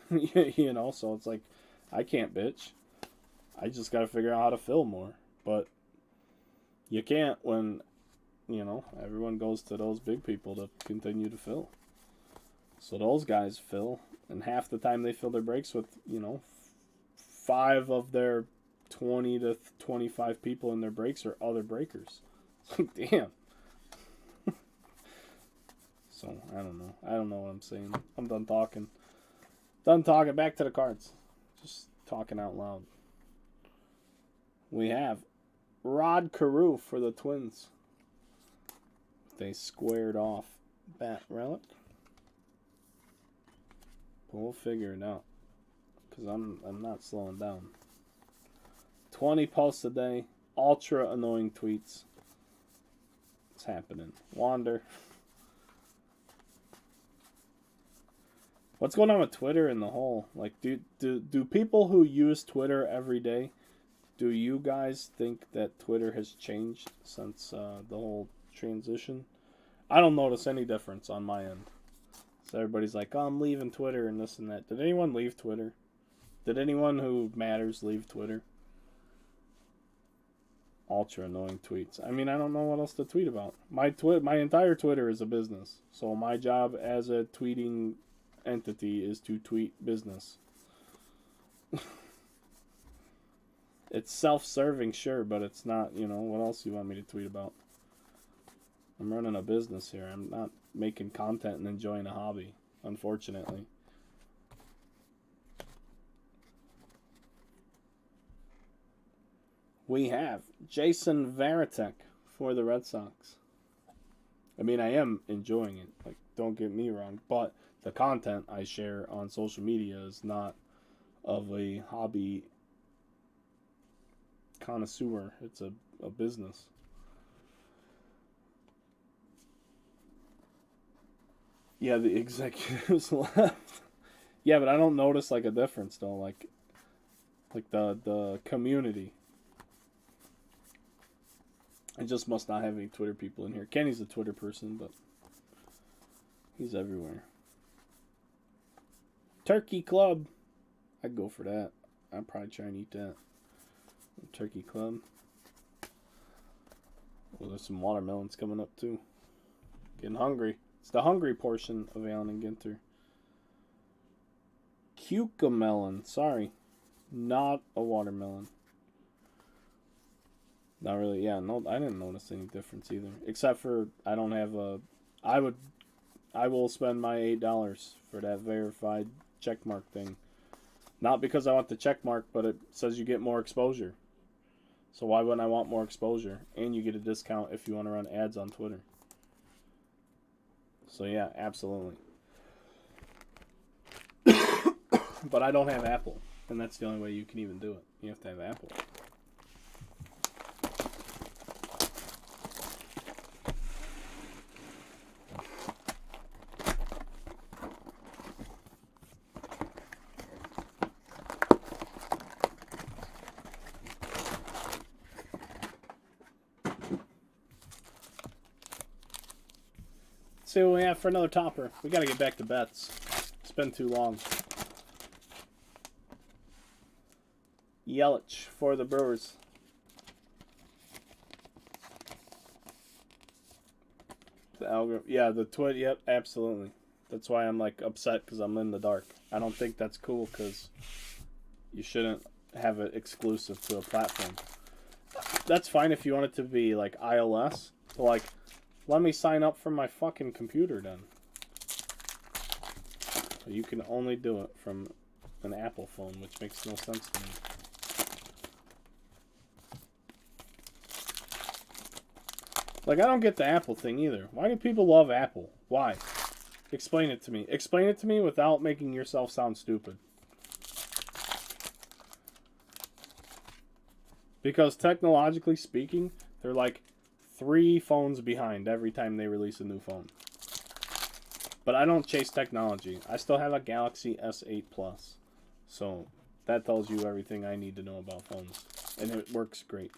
You know, so it's like, I can't bitch. I just got to figure out how to fill more. But you can't when, you know, everyone goes to those big people to continue to fill. So those guys fill, And half the time they fill their breaks with, 5 of their 20 to 25 people in their breaks are other breakers. It's like, damn. So, I don't know. I don't know what I'm saying. I'm done talking. Done talking. Back to the cards. Just talking out loud. We have Rod Carew for the Twins. They squared off that relic. But we'll figure it out. Because I'm not slowing down. 20 posts a day. Ultra annoying tweets. What's happening? Wander. What's going on with Twitter in the whole? Like, do people who use Twitter every day, do you guys think that Twitter has changed since the whole transition? I don't notice any difference on my end. So everybody's like, oh, I'm leaving Twitter and this and that. Did anyone leave Twitter? Did anyone who matters leave Twitter? Ultra annoying tweets. I mean, I don't know what else to tweet about. My entire Twitter is a business. So my job as a tweeting entity is to tweet business. It's self-serving, sure, but it's not, what else you want me to tweet about? I'm running a business here. I'm not making content and enjoying a hobby, unfortunately. We have Jason Varitek for the Red Sox. I mean, I am enjoying it. Like, don't get me wrong, but the content I share on social media is not of a hobby connoisseur. It's a business. Yeah, the executives left. Yeah, but I don't notice like a difference though. Like the community. I just must not have any Twitter people in here. Kenny's a Twitter person, but he's everywhere. Turkey Club. I'd go for that. I'd probably try and eat that. Turkey Club. Well, there's some watermelons coming up too. Getting hungry. It's the hungry portion of Allen and Ginter. Cucamelon. Sorry. Not a watermelon. Not really. Yeah, no, I didn't notice any difference either. Except for I don't have a... I will spend my $8 for that verified checkmark thing. Not because I want the checkmark, but it says you get more exposure. So why wouldn't I want more exposure? And you get a discount if you want to run ads on Twitter. So yeah, absolutely. But I don't have Apple. And that's the only way you can even do it. You have to have Apple. See what we have for another topper. We got to get back to bets. It's been too long. Yelich for the Brewers. The algorithm. Yeah, the tweet. Yep, absolutely. That's why I'm like upset because I'm in the dark. I don't think that's cool because you shouldn't have it exclusive to a platform. That's fine if you want it to be like iOS. But like, let me sign up from my fucking computer then. You can only do it from an Apple phone, which makes no sense to me. Like, I don't get the Apple thing either. Why do people love Apple? Why? Explain it to me. Explain it to me without making yourself sound stupid. Because technologically speaking, they're like 3 phones behind every time they release a new phone. But I don't chase technology. I still have a Galaxy S8 Plus. So that tells you everything I need to know about phones. And it works great.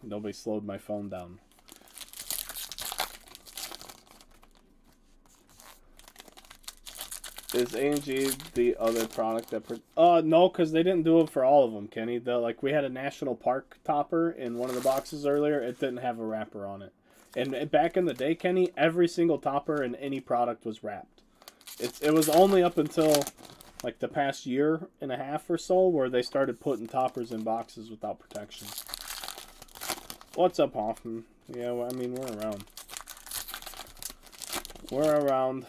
Nobody slowed my phone down. Is A&G the other product that... no, because they didn't do it for all of them, Kenny. We had a National Park topper in one of the boxes earlier. It didn't have a wrapper on it. And back in the day, Kenny, every single topper in any product was wrapped. It was only up until like the past year and a half or so where they started putting toppers in boxes without protection. What's up, Hoffman? Yeah, well, I mean, we're around. We're around.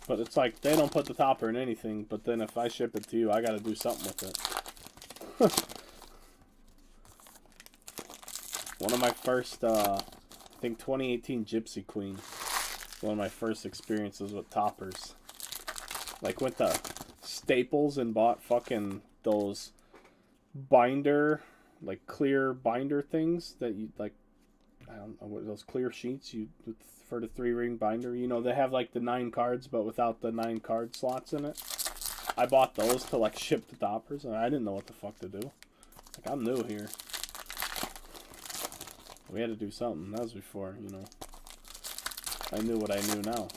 But it's like, they don't put the topper in anything, but then if I ship it to you, I gotta do something with it. One of my first, I think 2018 Gypsy Queen. One of my first experiences with toppers. Like, went to Staples and bought fucking those binder, like clear binder things that you, like, I don't know, what those clear sheets you for the 3-ring binder. You know, they have like the 9 cards, but without the 9 card slots in it. I bought those to like ship the toppers, and I didn't know what the fuck to do. Like, I'm new here. We had to do something. That was before, you know, I knew what I knew now.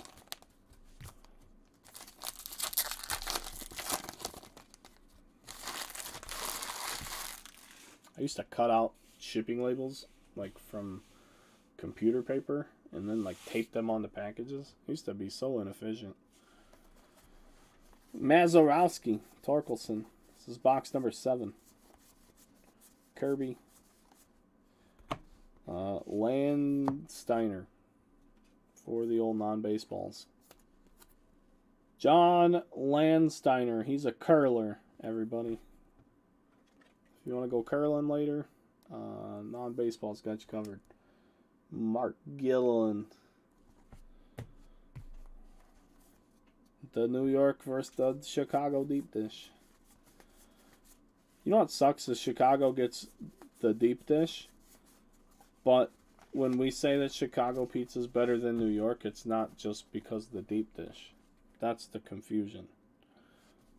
I used to cut out shipping labels, like from computer paper, and then like tape them on the packages. It used to be so inefficient. Mazurowski, Torkelson. This is box number 7. Kirby. Landsteiner for the old non-baseballs. John Landsteiner. He's a curler, everybody. If you want to go curling later, non-baseball's got you covered. Mark Gilliland. The New York versus the Chicago deep dish. You know what sucks is Chicago gets the deep dish, but when we say that Chicago pizza is better than New York, it's not just because of the deep dish. That's the confusion.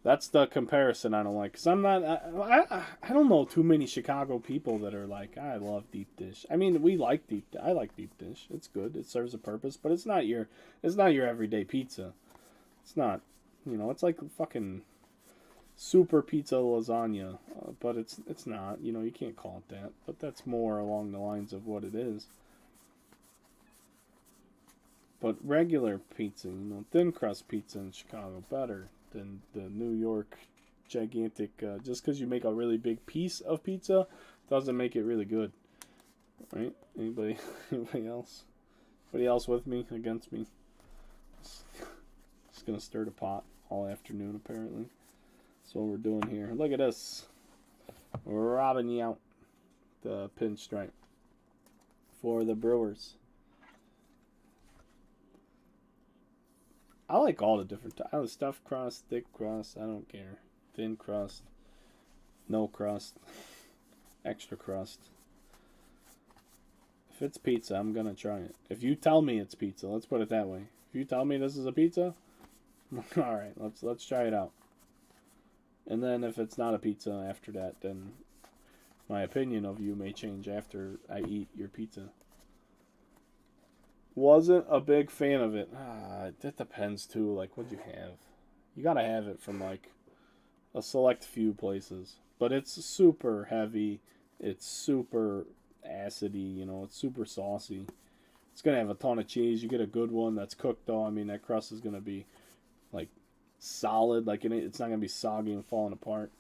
That's the comparison I don't like. Because I'm not... I don't know too many Chicago people that are like, I love deep dish. I mean, we like deep... I like deep dish. It's good. It serves a purpose. But it's not your everyday pizza. It's not... You know, it's like fucking super pizza lasagna. But it's not. You know, you can't call it that. But that's more along the lines of what it is. But regular pizza, you know, thin crust pizza in Chicago, better than the New York gigantic. Just because you make a really big piece of pizza doesn't make it really good, right? Anybody else? Anybody else with me? Against me? Just gonna stir the pot all afternoon, apparently. That's what we're doing here. Look at this, robbing you out the pinstripe for the Brewers. I like all the different types. I like stuffed crust, thick crust, I don't care. Thin crust, no crust, extra crust. If it's pizza, I'm gonna try it. If you tell me it's pizza, let's put it that way. If you tell me this is a pizza, alright, let's try it out. And then if it's not a pizza after that, then my opinion of you may change after I eat your pizza. Wasn't a big fan of it. That depends too. Like, what'd you have? You gotta have it from like a select few places. But it's super heavy. It's super acidy. You know, it's super saucy. It's gonna have a ton of cheese. You get a good one that's cooked though. I mean, that crust is gonna be like solid. Like, it's not gonna be soggy and falling apart.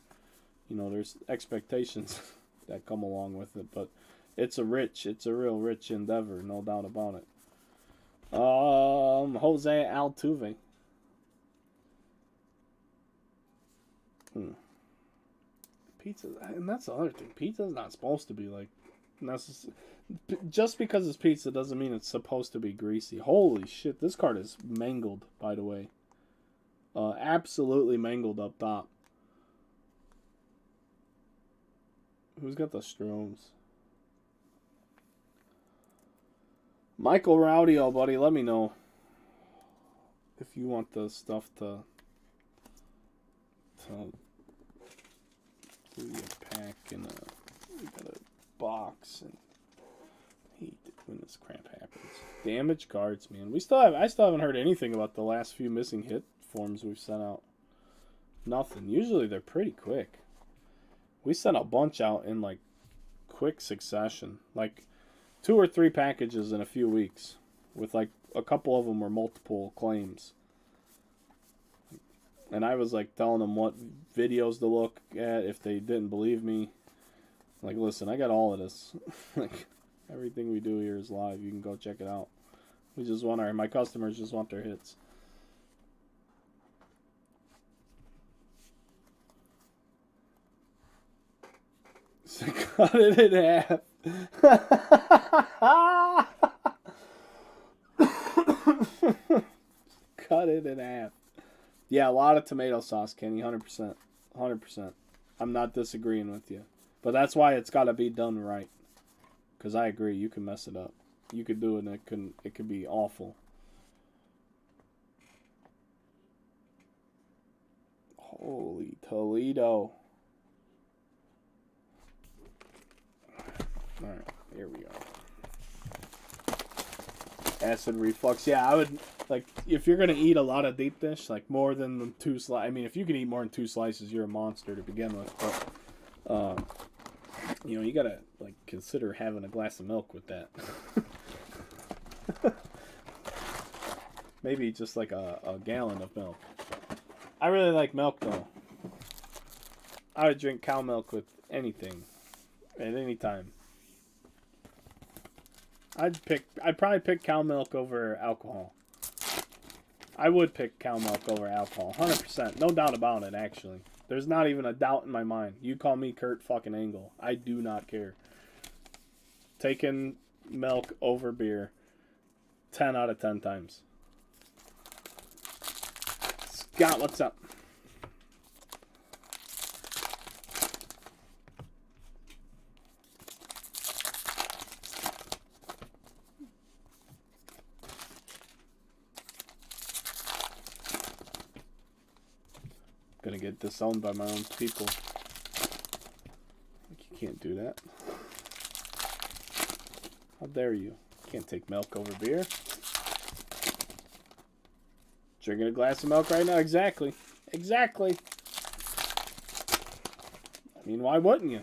You know, there's expectations that come along with it. But it's a real rich endeavor, no doubt about it. Jose Altuve. Pizza, and that's the other thing. Pizza's not supposed to be like just because it's pizza doesn't mean it's supposed to be greasy. Holy shit, this card is mangled, by the way. Absolutely mangled up top. Who's got the Stromes? Michael Raudio, buddy, let me know if you want the stuff to do your pack and we gotta box and hate it when this crap happens. Damaged cards, man. I still haven't heard anything about the last few missing hit forms we've sent out. Nothing. Usually they're pretty quick. We sent a bunch out in like quick succession, like 2 or 3 packages in a few weeks, with like a couple of them were multiple claims. And I was like telling them what videos to look at if they didn't believe me. Like, listen, I got all of this. Like, everything we do here is live. You can go check it out. My customers just want their hits. So cut it in half. Cut it in half. Yeah, a lot of tomato sauce, Kenny. 100%. 100%. I'm not disagreeing with you. But that's why it's got to be done right. Because I agree, you can mess it up. You could do it and it could be awful. Holy Toledo. Alright, here we go. Acid reflux. Yeah, I would, like, if you're going to eat a lot of deep dish, like more than 2 slices. I mean, if you can eat more than 2 slices, you're a monster to begin with. But, you know, you got to, like, consider having a glass of milk with that. Maybe just like a gallon of milk. I really like milk, though. I would drink cow milk with anything at any time. I'd probably pick cow milk over alcohol. I would pick cow milk over alcohol, 100%. No doubt about it, actually. There's not even a doubt in my mind. You call me Kurt fucking Angle. I do not care. Taking milk over beer 10 out of 10 times. Scott, what's up? Gonna get disowned by my own people. Like, you can't do that. How dare you? Can't take milk over beer. Drinking a glass of milk right now? Exactly. Exactly. I mean, why wouldn't you?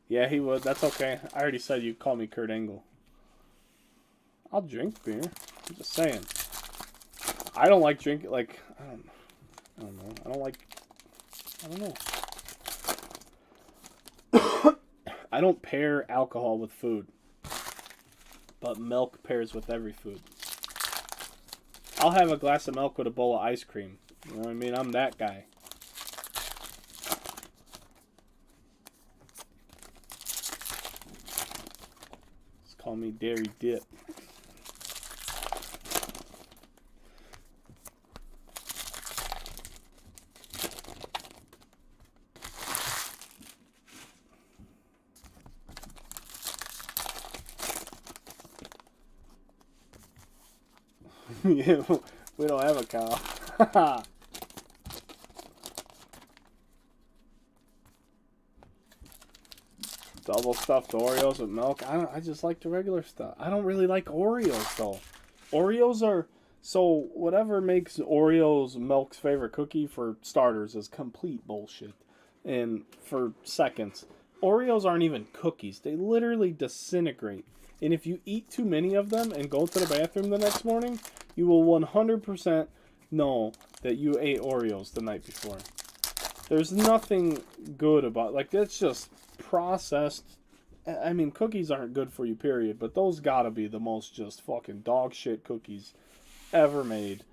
Yeah, he would. That's okay. I already said you call me Kurt Angle. I'll drink beer. I'm just saying. I don't like drinking, like, I don't know. I don't know. I don't pair alcohol with food. But milk pairs with every food. I'll have a glass of milk with a bowl of ice cream. You know what I mean? I'm that guy. Call me Dairy Dip. Yeah, we don't have a cow. Double stuffed Oreos with milk. I just like the regular stuff. I don't really like Oreos though. Oreos are so whatever makes Oreos milk's favorite cookie for starters is complete bullshit. And for seconds, Oreos aren't even cookies. They literally disintegrate. And if you eat too many of them and go to the bathroom the next morning, you will 100% know that you ate Oreos the night before. There's nothing good about, like, it's just processed. I mean, cookies aren't good for you, period, but those gotta be the most just fucking dog shit cookies ever made.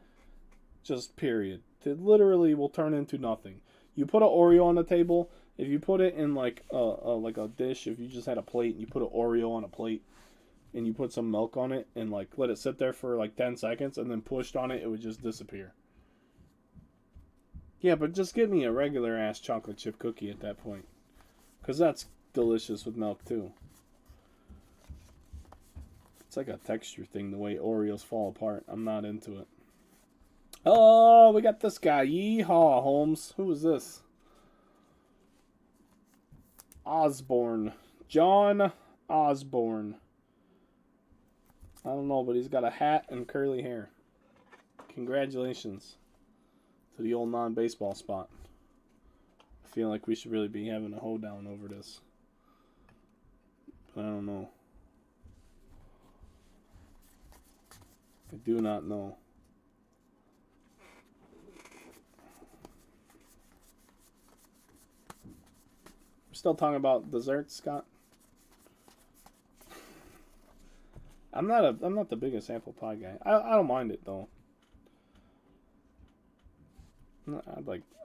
Just period. They literally will turn into nothing. You put an Oreo on the table, if you put it in like a dish, if you just had a plate and you put an Oreo on a plate and you put some milk on it and like let it sit there for like 10 seconds and then pushed on it, it would just disappear. Yeah, but just give me a regular ass chocolate chip cookie at that point. Because that's delicious with milk too. It's like a texture thing, the way Oreos fall apart. I'm not into it. Oh, we got this guy. Yeehaw, Holmes. Who is this? Osborne. John Osborne. I don't know, but he's got a hat and curly hair. Congratulations to the old non-baseball spot. I feel like we should really be having a hoedown over this. But I don't know. I do not know. We're still talking about desserts, Scott. I'm not the biggest apple pie guy. I don't mind it though.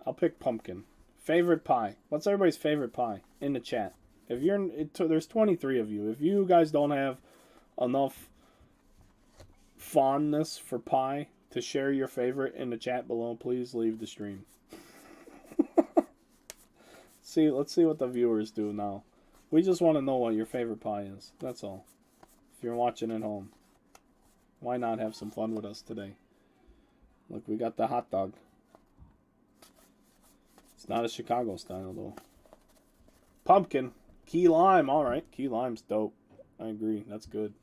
I'll pick pumpkin. Favorite pie. What's everybody's favorite pie in the chat? If you're there's 23 of you. If you guys don't have enough fondness for pie to share your favorite in the chat below, please leave the stream. Let's see what the viewers do now. We just want to know what your favorite pie is. That's all. If you're watching at home, why not have some fun with us today? Look, we got the hot dog. It's not a Chicago style though. Pumpkin. Key lime. Alright, key lime's dope. I agree. That's good.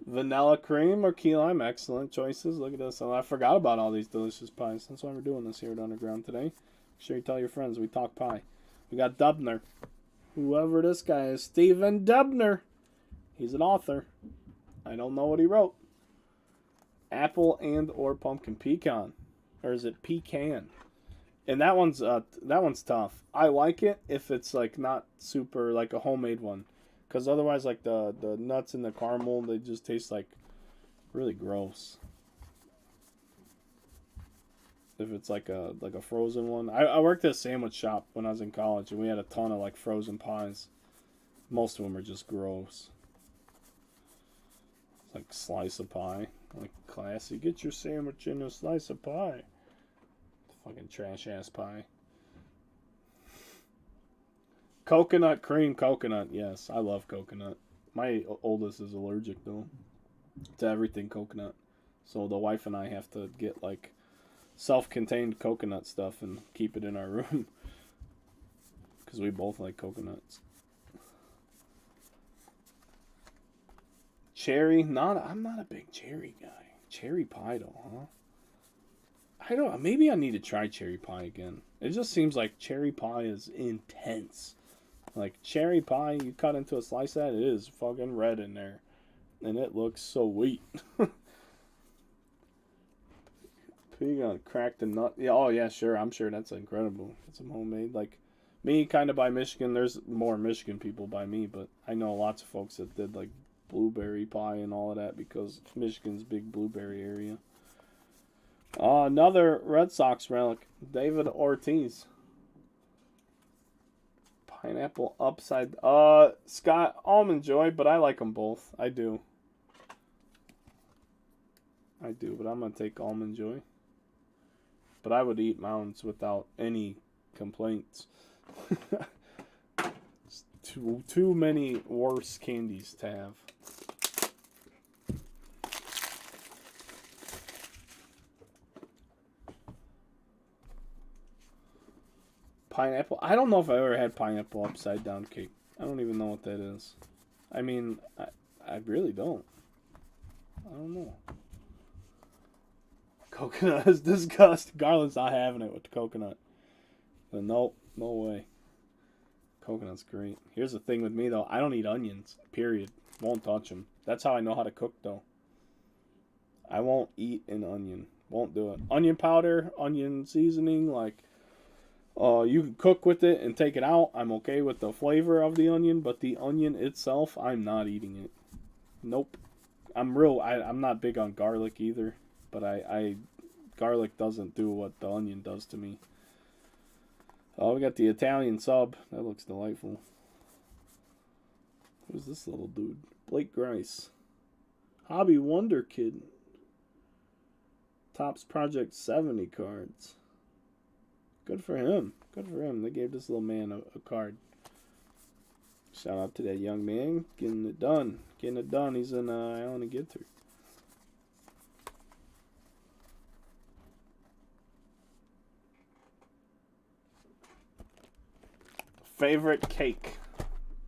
Vanilla cream or key lime. Excellent choices. Look at this. Oh, I forgot about all these delicious pies. That's why we're doing this here at Underground today. Make sure you tell your friends we talk pie. We got Dubner. Whoever this guy is. Stephen Dubner. He's an author. I don't know what he wrote. Apple and or pumpkin. Pecan. Or is it pecan? And that one's tough. I like it if it's like not super like a homemade one, because otherwise like the nuts and the caramel, they just taste like really gross. If it's like a frozen one, I worked at a sandwich shop when I was in college, and we had a ton of like frozen pies. Most of them are just gross. It's like slice of pie, like classy. Get your sandwich in a slice of pie. Fucking trash ass pie. Coconut cream coconut. Yes, I love coconut. My oldest is allergic though to everything coconut. So the wife and I have to get like self-contained coconut stuff and keep it in our room. Because we both like coconuts. Cherry. I'm not a big cherry guy. Cherry pie though, huh? I don't know. Maybe I need to try cherry pie again. It just seems like cherry pie is intense. Like cherry pie, you cut into a slice of that, it is fucking red in there. And it looks so sweet. You gotta crack the nut. Yeah, oh yeah, sure. I'm sure that's incredible. Get some homemade. Like me, kind of by Michigan. There's more Michigan people by me, but I know lots of folks that did like blueberry pie and all of that because Michigan's a big blueberry area. Another Red Sox relic, David Ortiz. Pineapple upside. Scott, Almond Joy, but I like them both. I do, but I'm gonna take Almond Joy. But I would eat Mounds without any complaints. Too many worse candies to have. Pineapple. I don't know if I ever had pineapple upside down cake. I don't even know what that is. I mean, I really don't. I don't know. Coconut is disgusting. Garland's not having it with the coconut. But nope, no way. Coconut's great. Here's the thing with me though. I don't eat onions. Period. Won't touch them. That's how I know how to cook though. I won't eat an onion. Won't do it. Onion powder, onion seasoning, like... you can cook with it and take it out. I'm okay with the flavor of the onion, but the onion itself, I'm not eating it. Nope. I'm not big on garlic either, but garlic doesn't do what the onion does to me. Oh, we got the Italian sub. That looks delightful. Who's this little dude? Blake Grice. Hobby Wonder Kid. Topps Project 70 cards. Good for him. Good for him. They gave this little man a card. Shout out to that young man. Getting it done. Getting it done. He's in Allen and Ginter. Favorite cake?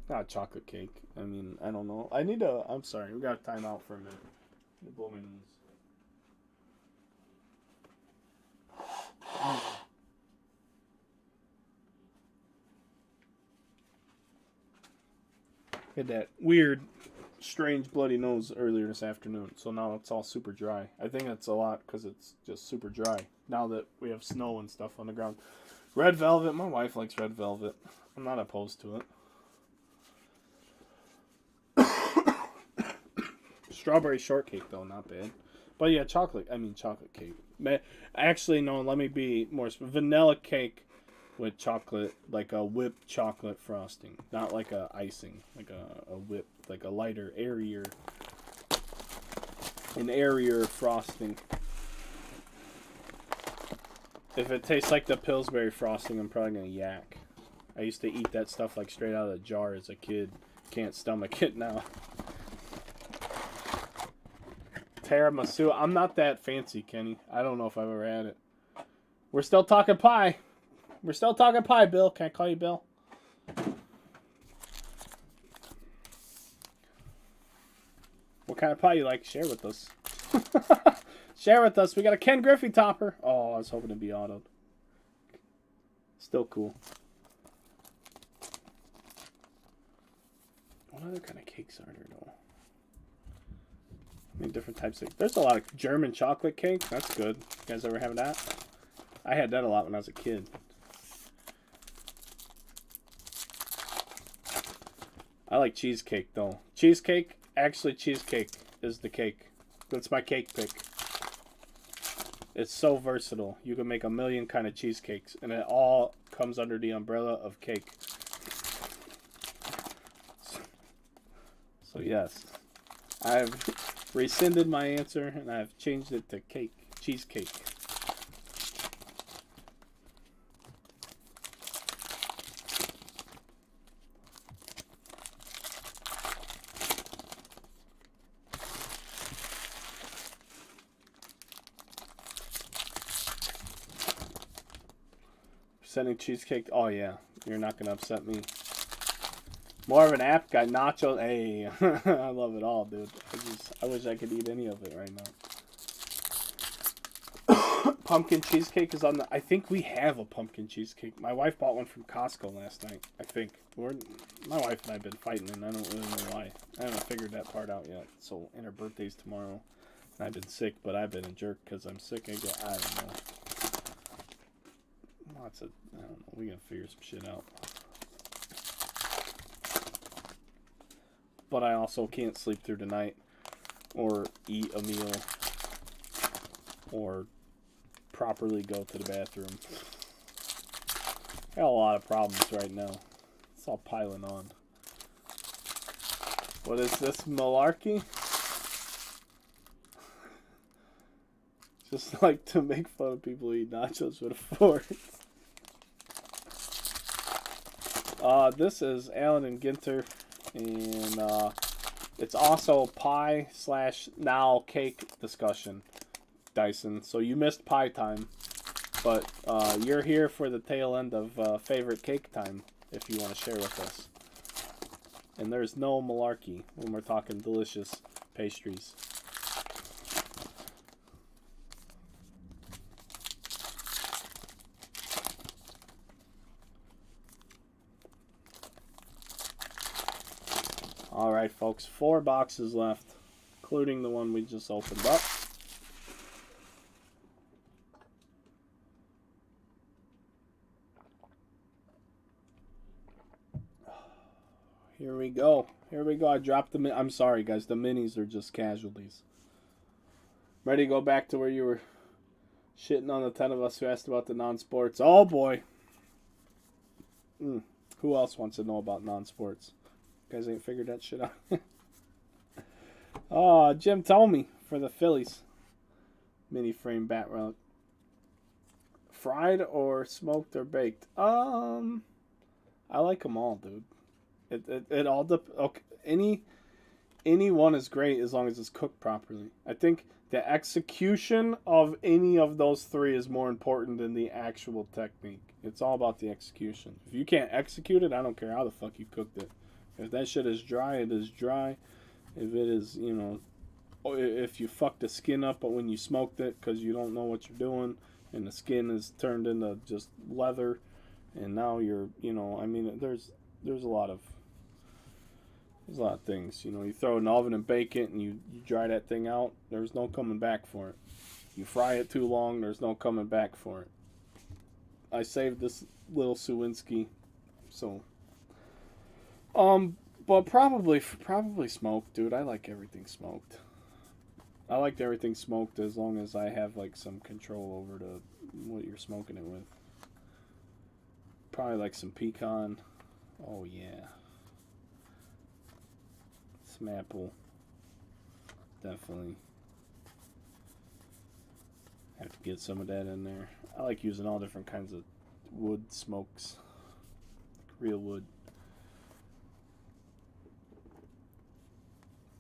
Not chocolate cake. I mean, I don't know. I'm sorry. We got to time out for a minute. Blow my nose. Had that weird, strange, bloody nose earlier this afternoon, so now it's all super dry. I think it's a lot because it's just super dry now that we have snow and stuff on the ground. Red velvet. My wife likes red velvet. I'm not opposed to it. Strawberry shortcake, though, not bad. But yeah, chocolate cake. Actually, no, let me be more vanilla cake with chocolate, like a whipped chocolate frosting. Not like a icing, like a whip, like a lighter, airier frosting. If it tastes like the Pillsbury frosting, I'm probably going to yak. I used to eat that stuff like straight out of the jar as a kid. Can't stomach it now. Tiramisu. I'm not that fancy, Kenny. I don't know if I've ever had it. We're still talking pie. We're still talking pie, Bill. Can I call you Bill? What kind of pie you like? Share with us. Share with us. We got a Ken Griffey topper. Oh, I was hoping to be autoed. Still cool. What other kind of cakes are there, though? I mean, different types of... There's a lot of German chocolate cake. That's good. You guys ever have that? I had that a lot when I was a kid. I like cheesecake, though. Cheesecake? Actually, cheesecake is the cake. That's my cake pick. It's so versatile. You can make a million kind of cheesecakes, and it all comes under the umbrella of cake. So yes, I've rescinded my answer, and I've changed it to cake. Cheesecake. Sending cheesecake. Oh yeah, you're not gonna upset me. More of an app guy. Nachos. Hey, I love it all, dude. I wish I could eat any of it right now. Pumpkin cheesecake is on the... I think we have a pumpkin cheesecake. My wife bought one from Costco last night, I think. My wife and I have been fighting, and I don't really know why. I haven't figured that part out yet. So, and her birthday's tomorrow. And I've been sick, but I've been a jerk because I'm sick. I don't know. I don't know. We gotta figure some shit out. But I also can't sleep through the night or eat a meal or properly go to the bathroom. I got a lot of problems right now. It's all piling on. What is this, malarkey? Just like to make fun of people who eat nachos with a fork. This is Allen and Ginter, and it's also pie / now cake discussion, Dyson. So you missed pie time, but you're here for the tail end of favorite cake time if you want to share with us. And there's no malarkey when we're talking delicious pastries. Alright, folks, 4 boxes left, including the one we just opened up. Here we go. Here we go. I dropped the... I'm sorry, guys. The minis are just casualties. Ready to go back to where you were shitting on the 10 of us who asked about the non-sports. Oh, boy. Who else wants to know about non-sports? You guys ain't figured that shit out. Oh, Jim told me for the Phillies. Mini frame bat relic. Fried or smoked or baked? I like them all, dude. It all okay. Any one is great as long as it's cooked properly. I think the execution of any of those three is more important than the actual technique. It's all about the execution. If you can't execute it, I don't care how the fuck you cooked it. If that shit is dry, it is dry. If it is, you know, if you fucked the skin up but when you smoked it because you don't know what you're doing and the skin is turned into just leather and now you're, you know, I mean, there's a lot of things. You know, you throw it in the oven and bake it and you dry that thing out, there's no coming back for it. You fry it too long, there's no coming back for it. I saved this little Sawinski, so but probably smoked, dude. I like everything smoked. I liked everything smoked as long as I have like some control over what you're smoking it with. Probably like some pecan. Oh yeah. Some apple. Definitely. Have to get some of that in there. I like using all different kinds of wood smokes. Like real wood.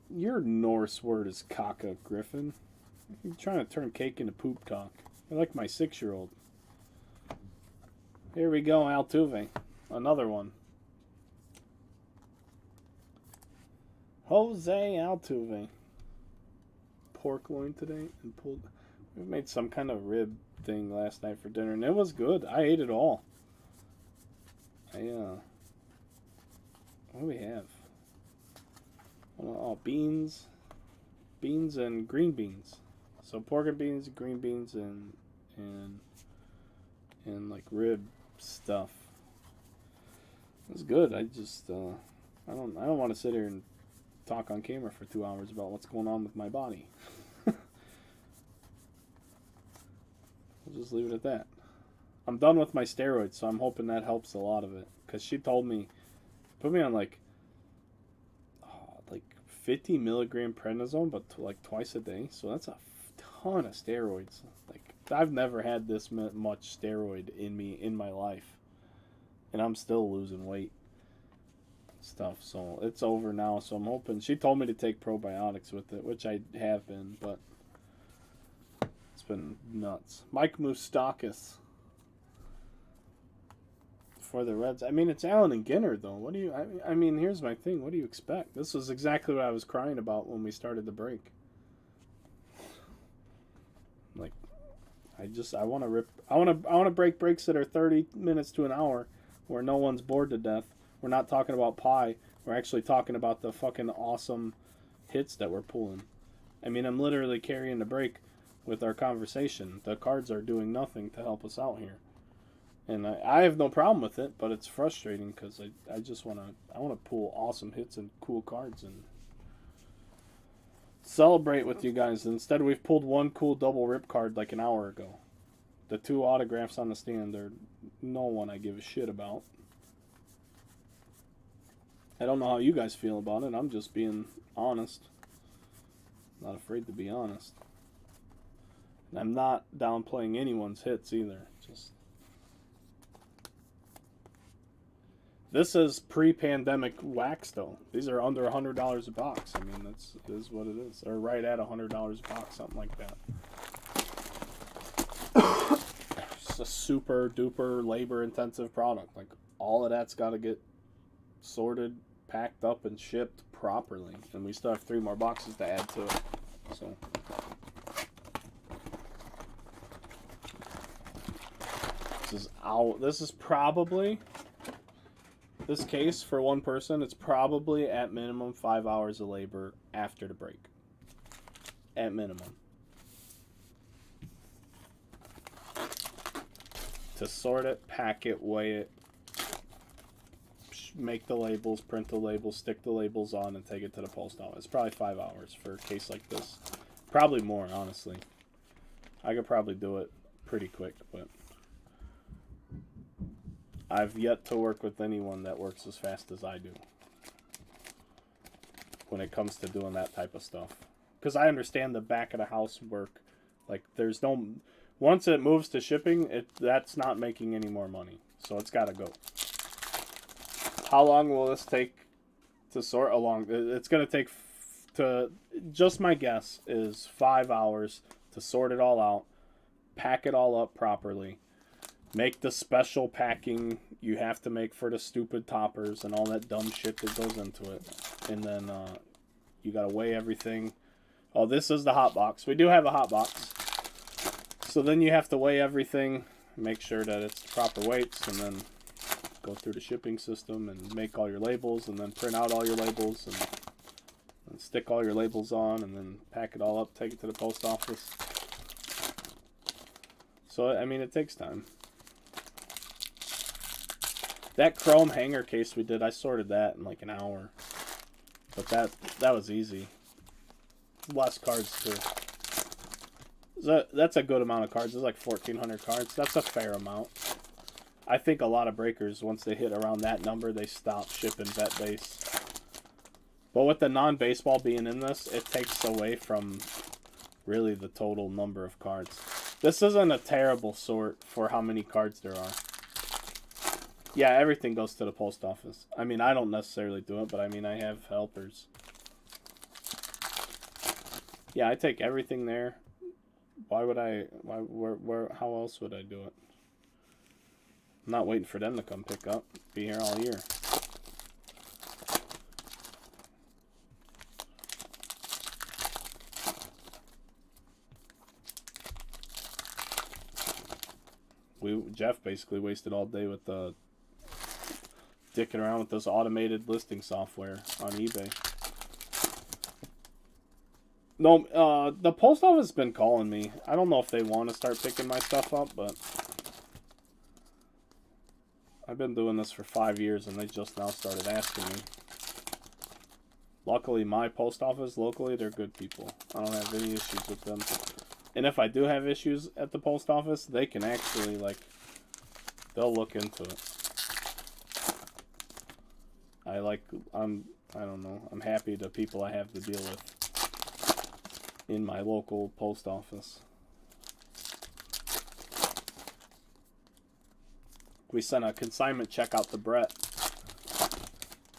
Your Norse word is caca, Griffin. You're trying to turn cake into poop talk. I like my 6-year-old. Here we go, Altuve. Another one. Jose Altuve. Pork loin today and pulled. We made some kind of rib thing last night for dinner, and it was good. I ate it all. What do we have? Oh, beans and green beans. So pork and beans, green beans, and like rib stuff. It was good. I just I don't want to sit here and talk on camera for 2 hours about what's going on with my body. We'll just leave it at that. I'm done with my steroids, so I'm hoping that helps a lot of it. Because she told me, put me on like 50 milligram prednisone, but like twice a day. So that's a ton of steroids. Like I've never had this much steroid in me in my life, and I'm still losing weight. Stuff. So it's over now. So I'm hoping. She told me to take probiotics with it, which I have been, but it's been nuts. Mike Moustakis for the Reds. I mean, it's Allen and Ginter, though. What do you... I mean, here's my thing. What do you expect? This was exactly what I was crying about when we started the break. Like, I want to rip... I want to break breaks that are 30 minutes to an hour where no one's bored to death. We're not talking about pie. We're actually talking about the fucking awesome hits that we're pulling. I mean, I'm literally carrying the break with our conversation. The cards are doing nothing to help us out here. And I have no problem with it, but it's frustrating because I just want to pull awesome hits and cool cards and celebrate with you guys. Instead, we've pulled one cool double rip card like an hour ago. The 2 autographs on the stand are no one I give a shit about. I don't know how you guys feel about it. I'm just being honest. Not afraid to be honest. And I'm not downplaying anyone's hits either. Just... This is pre-pandemic wax, though. These are under $100 a box. I mean, it is what it is. Or right at $100 a box, something like that. It's a super duper labor-intensive product. Like, all of that's got to get sorted, packed up, and shipped properly. And we still have 3 more boxes to add to it. So... This is probably... This case, for one person, it's probably at minimum 5 hours of labor after the break. At minimum. To sort it, pack it, weigh it, make the labels, print the labels, stick the labels on, and take it to the post office. It's probably 5 hours for a case like this. Probably more, honestly. I could probably do it pretty quick, but... I've yet to work with anyone that works as fast as I do when it comes to doing that type of stuff. Because I understand the back of the house work. Like, Once it moves to shipping, that's not making any more money. So it's got to go. How long will this take to sort along? It's going to take just my guess is 5 hours to sort it all out, pack it all up properly, make the special packing you have to make for the stupid toppers and all that dumb shit that goes into it. And then you got to weigh everything. Oh, this is the hot box. We do have a hot box. So then you have to weigh everything, make sure that it's the proper weights, and then go through the shipping system and make all your labels, and then print out all your labels, and stick all your labels on, and then pack it all up, take it to the post office. So, I mean, it takes time. That chrome hanger case we did, I sorted that in like an hour. But that was easy. Less cards, too. That's a good amount of cards. It's like 1,400 cards. That's a fair amount. I think a lot of breakers, once they hit around that number, they stop shipping vet base. But with the non-baseball being in this, it takes away from really the total number of cards. This isn't a terrible sort for how many cards there are. Yeah, everything goes to the post office. I mean, I don't necessarily do it, but I mean, I have helpers. Yeah, I take everything there. Why would I? Where? How else would I do it? I'm not waiting for them to come pick up. Be here all year. Jeff basically wasted all day with dicking around with this automated listing software on eBay. No, the post office has been calling me. I don't know if they want to start picking my stuff up, but I've been doing this for 5 years, and they just now started asking me. Luckily, my post office locally, they're good people. I don't have any issues with them. And if I do have issues at the post office, they can actually, like, they'll look into it. I don't know. I'm happy the people I have to deal with in my local post office. We sent a consignment check out to Brett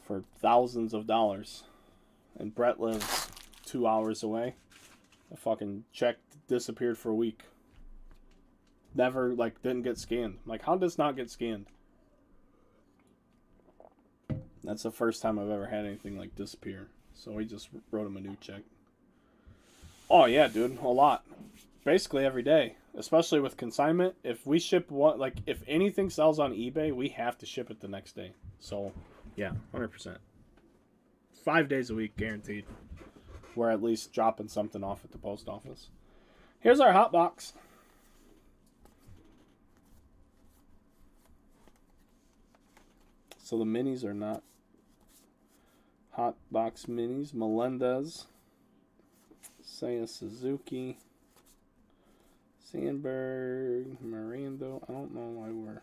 for thousands of dollars. And Brett lives 2 hours away. The fucking check disappeared for a week. Never, like, didn't get scanned. Like, how does not get scanned? That's the first time I've ever had anything, like, disappear. So we just wrote him a new check. Oh, yeah, dude. A lot. Basically every day. Especially with consignment. If we ship one, like, if anything sells on eBay, we have to ship it the next day. So, yeah, 100%. 5 days a week, guaranteed. We're at least dropping something off at the post office. Here's our hot box. So the minis are not hot box minis. Melendez, Seiya Suzuki, Sandberg, Miranda. I don't know why we're.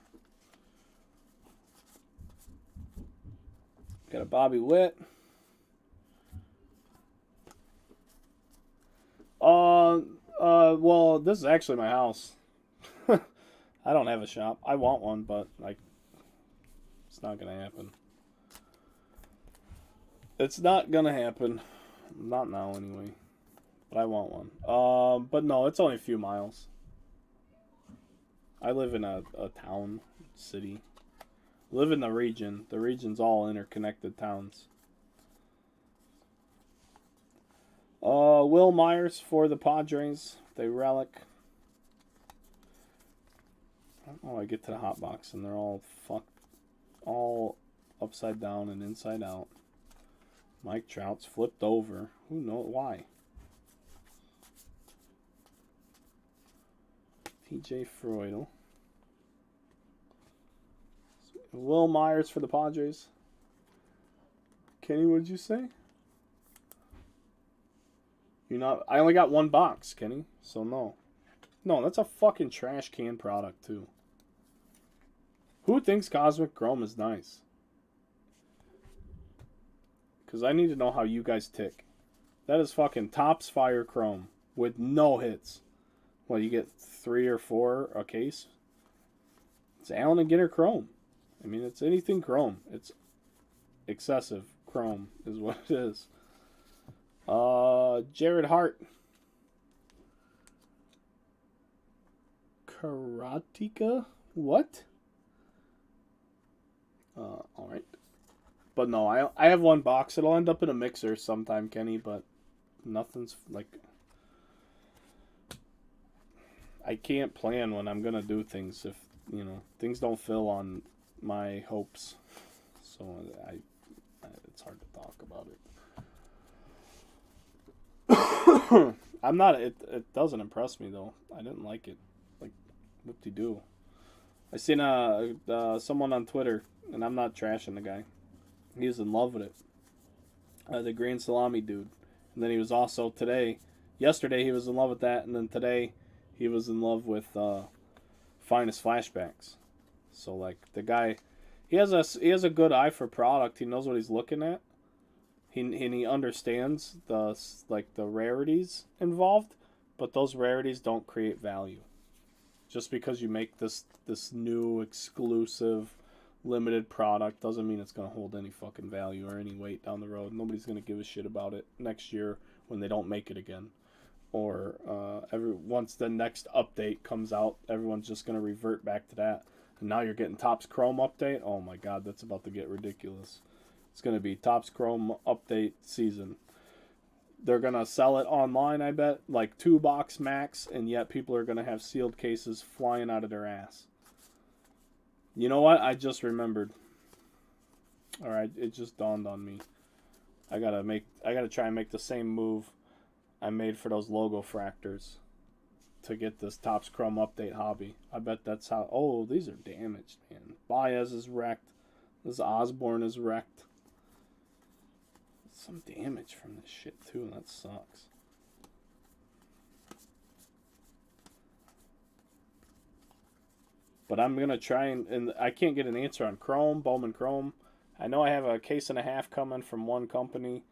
Got a Bobby Witt. Well, this is actually my house. I don't have a shop. I want one, but, like, it's not gonna happen. It's not gonna happen. Not now, anyway. But I want one. But no, it's only a few miles. I live in a town, city. Live in the region. The region's all interconnected towns. Will Myers for the Padres. They relic. Oh, I get to the hot box and they're all all upside down and inside out. Mike Trout's flipped over. Who knows why? TJ Freudel. Will Myers for the Padres. Kenny, what'd you say? You're not. I only got one box, Kenny. So no. No, that's a fucking trash can product too. Who thinks Cosmic Chrome is nice? Because I need to know how you guys tick. That is fucking Topps Fire Chrome with no hits. Well, you get 3 or 4 a case. It's Allen and Ginter Chrome. I mean, it's anything Chrome. It's excessive Chrome is what it is. Jared Hart. Karateka? What? Alright. But no, I have one box. It'll end up in a mixer sometime, Kenny, but nothing's like... I can't plan when I'm going to do things if, you know, things don't fill on my hopes. So it's hard to talk about it. I'm not, it doesn't impress me though. I didn't like it. Like, whoop-de-doo. I seen someone on Twitter, and I'm not trashing the guy. He was in love with it. The green salami dude. And then he was also yesterday he was in love with that, and then today he was in love with Finest Flashbacks. So like the guy, he has a good eye for product. He knows what he's looking at. He understands the rarities involved, but those rarities don't create value. Just because you make this new exclusive limited product doesn't mean it's going to hold any fucking value or any weight down the road. Nobody's going to give a shit about it next year when they don't make it again. Or once the next update comes out, everyone's just going to revert back to that. And now you're getting Topps Chrome update. Oh my god, that's about to get ridiculous. It's going to be Topps Chrome update season. They're going to sell it online, I bet, like 2 box max, and yet people are going to have sealed cases flying out of their ass. You know what? I just remembered. Alright, it just dawned on me. I gotta try and make the same move I made for those logo fractors to get this Topps Chrome update hobby. I bet that's how... Oh, these are damaged, man. Baez is wrecked. This Osborne is wrecked. Some damage from this shit, too. That sucks. But I'm going to try and I can't get an answer on Chrome, Bowman Chrome. I know I have a case and a half coming from one company.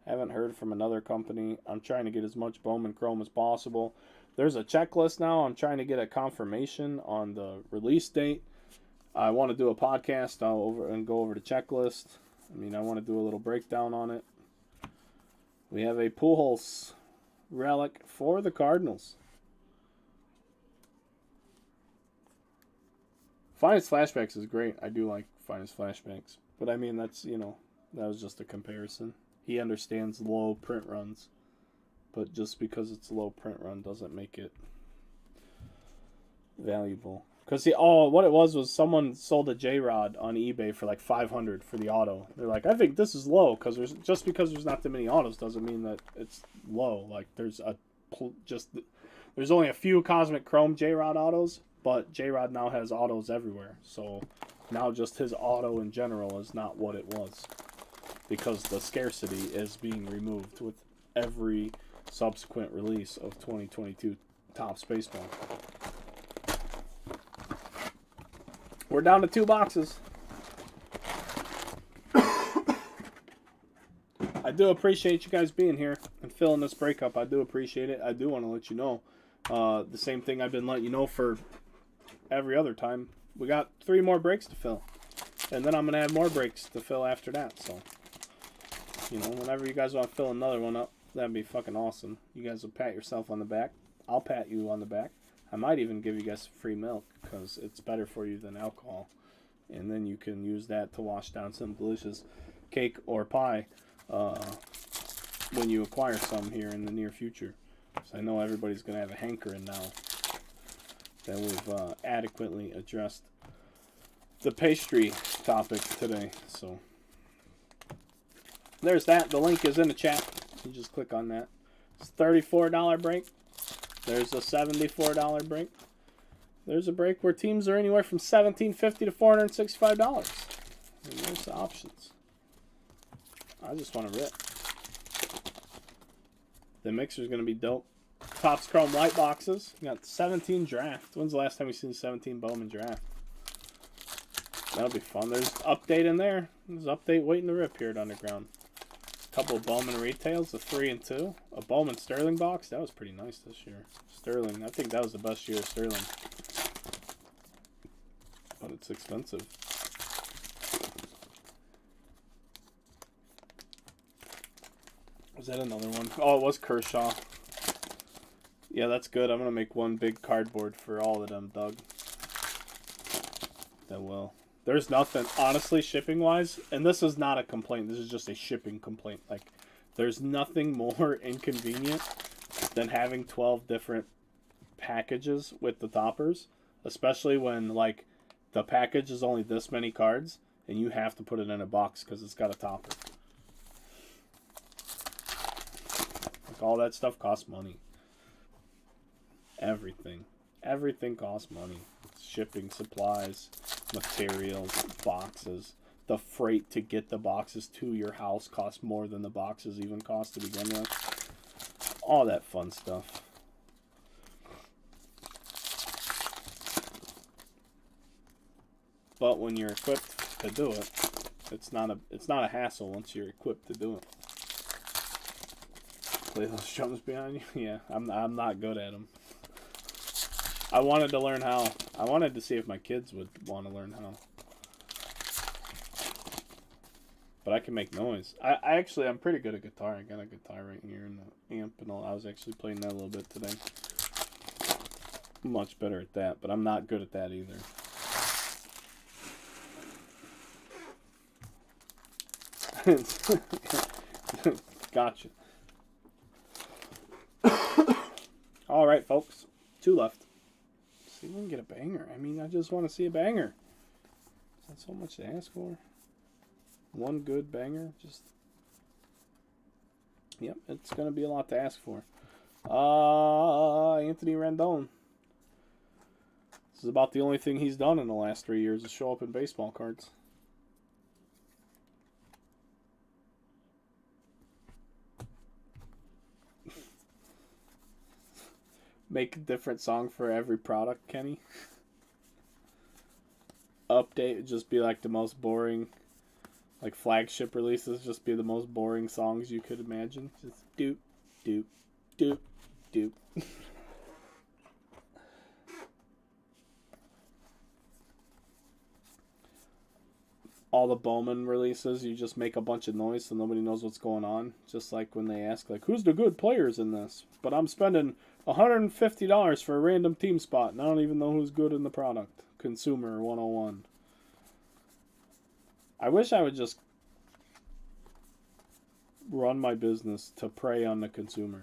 I haven't heard from another company. I'm trying to get as much Bowman Chrome as possible. There's a checklist now. I'm trying to get a confirmation on the release date. I want to do a podcast. I'll go over the checklist. I mean, I want to do a little breakdown on it. We have a Pujols relic for the Cardinals. Finest Flashbacks is great. I do like Finest Flashbacks. But I mean, that's, you know, that was just a comparison. He understands low print runs. But just because it's a low print run doesn't make it valuable. Because what it was someone sold a J-Rod on eBay for like $500 for the auto. They're like, I think this is low, because just because there's not that many autos doesn't mean that it's low. Like there's only a few Cosmic Chrome J-Rod autos, but J-Rod now has autos everywhere. So now just his auto in general is not what it was, because the scarcity is being removed with every subsequent release of 2022 Topps Baseball. We're down to 2 boxes. I do appreciate you guys being here and filling this breakup. I do appreciate it. I do want to let you know the same thing I've been letting you know for every other time. We got 3 more breaks to fill. And then I'm going to have more breaks to fill after that. So, you know, whenever you guys want to fill another one up, that'd be fucking awesome. You guys will pat yourself on the back. I'll pat you on the back. I might even give you guys free milk because it's better for you than alcohol. And then you can use that to wash down some delicious cake or pie when you acquire some here in the near future. So I know everybody's going to have a hankering now that we've adequately addressed the pastry topic today. So there's that. The link is in the chat. You just click on that. It's $34 break. There's a $74 break. There's a break where teams are anywhere from $1,750 to $465. And there's the options. I just want to rip. The mixer's going to be dope. Topps Chrome light boxes. We got 17 draft. When's the last time we seen 17 Bowman draft? That'll be fun. There's update in there. There's update waiting to rip here at Underground. couple of Bowman retails, a 3 and 2. A Bowman Sterling box. That was pretty nice this year. Sterling. I think that was the best year of Sterling. But it's expensive. Was that another one? Oh, it was Kershaw. Yeah, that's good. I'm going to make one big cardboard for all of them, Doug. That will. There's nothing, honestly, shipping-wise, and this is not a complaint. This is just a shipping complaint. Like, there's nothing more inconvenient than having 12 different packages with the toppers, especially when, like, the package is only this many cards, and you have to put it in a box because it's got a topper. Like, all that stuff costs money. Everything. Everything costs money. Shipping, supplies, materials, boxes. The freight to get the boxes to your house costs more than the boxes even cost to begin with. All that fun stuff. But when you're equipped to do it, it's not a hassle once you're equipped to do it. Play those drums behind you? Yeah, I'm not good at them. I wanted to learn how. I wanted to see if my kids would want to learn how. But I can make noise. I'm pretty good at guitar. I got a guitar right here in the amp, and I was actually playing that a little bit today. Much better at that, but I'm not good at that either. Gotcha. All right, folks. 2 left. See if we can get a banger. I mean, I just want to see a banger. Is that so much to ask for? One good banger? Just... Yep, it's going to be a lot to ask for. Anthony Rendon. This is about the only thing he's done in the last 3 years is show up in baseball cards. Make a different song for every product, Kenny. Update, just be like the most boring, like flagship releases, just be the most boring songs you could imagine. Just doop, doop, doop, doop. All the Bowman releases, you just make a bunch of noise so nobody knows what's going on. Just like when they ask, like, who's the good players in this? But I'm spending $150 for a random team spot, and I don't even know who's good in the product. Consumer 101. I wish I would just run my business to prey on the consumer.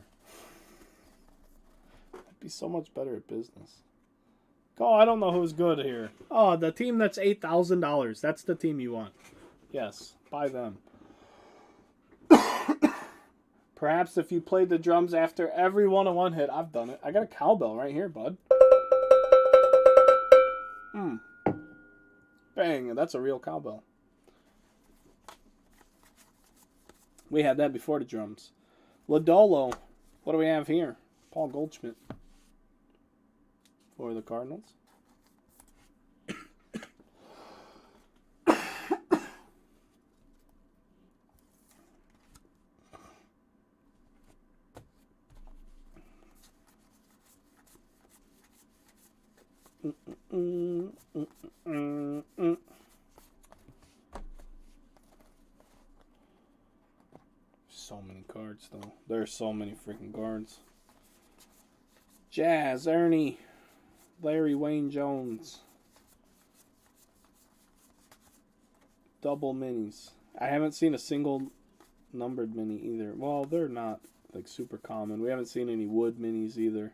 I'd be so much better at business. Oh, I don't know who's good here. Oh, the team that's $8,000. That's the team you want. Yes, buy them. Perhaps if you played the drums after every 101 hit, I've done it. I got a cowbell right here, bud. Bang, that's a real cowbell. We had that before the drums. Lodolo. What do we have here? Paul Goldschmidt. For the Cardinals. So many cards, though. There's so many freaking cards. Jazz, Ernie, Larry Wayne Jones. Double minis. I haven't seen a single numbered mini either. Well, they're not like super common. We haven't seen any wood minis either.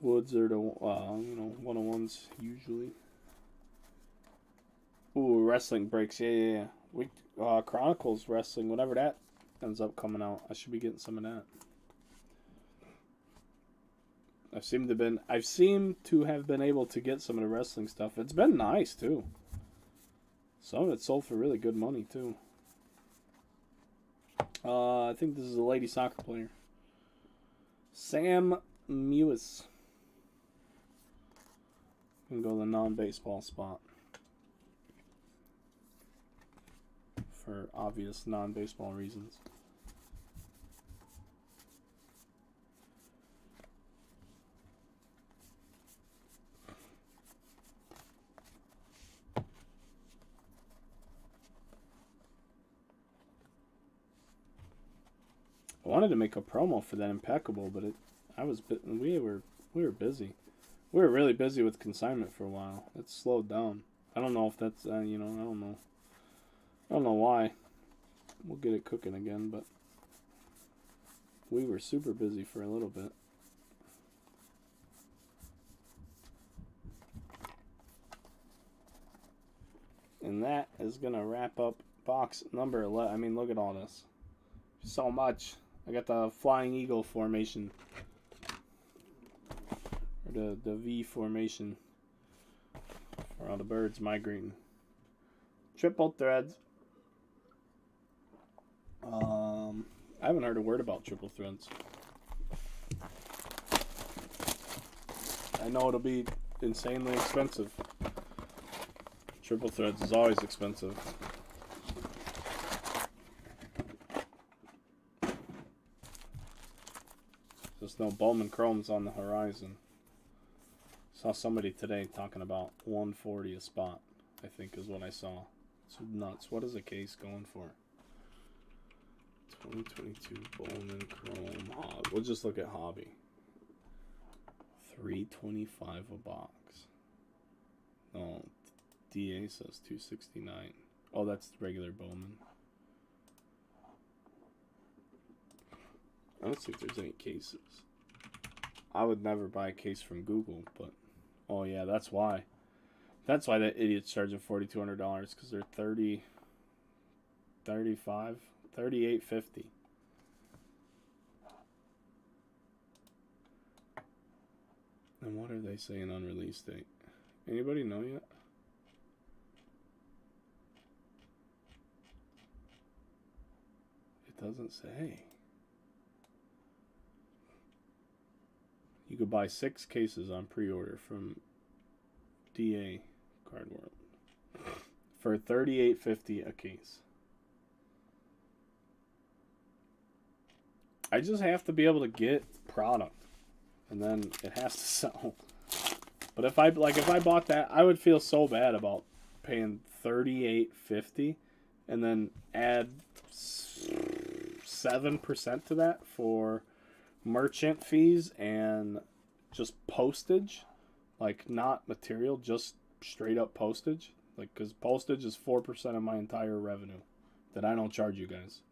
Woods are the 101s usually. Ooh, wrestling breaks. Yeah. Chronicles wrestling. Whenever that ends up coming out, I should be getting some of that. I've seemed to have been able to get some of the wrestling stuff. It's been nice too. Some of it sold for really good money too. I think this is a lady soccer player. Sam Mewis. Can go the non-baseball spot for obvious non-baseball reasons. I wanted to make a promo for that Impeccable, but we were busy. We were really busy with consignment for a while. It's slowed down. I don't know if that's I don't know. I don't know why. We'll get it cooking again, but we were super busy for a little bit. And that is going to wrap up box number 11. I mean, look at all this. So much. I got the Flying Eagle formation. Or the V formation. For all the birds migrating. Triple threads. I haven't heard a word about triple threads. I know it'll be insanely expensive. Triple threads is always expensive. There's no Bowman Chromes on the horizon. Saw somebody today talking about 140 a spot, I think is what I saw. It's nuts. What is a case going for? 2022 Bowman Chrome Hobby. We'll just look at Hobby. $325 a box. No, DA says $269. Oh, that's the regular Bowman. I don't see if there's any cases. I would never buy a case from Google, but oh yeah, that's why. That's why that idiot's charging $4,200 because they're 30, 35, 38.50. And what are they saying on release date? Anybody know yet? It doesn't say. You could buy 6 cases on pre-order from DA Card World for $38.50 a case. I just have to be able to get product, and then it has to sell. But if I bought that, I would feel so bad about paying $38.50 and then add 7% to that for merchant fees and just postage, like not material, just straight up postage, like because postage is 4% of my entire revenue that I don't charge you guys.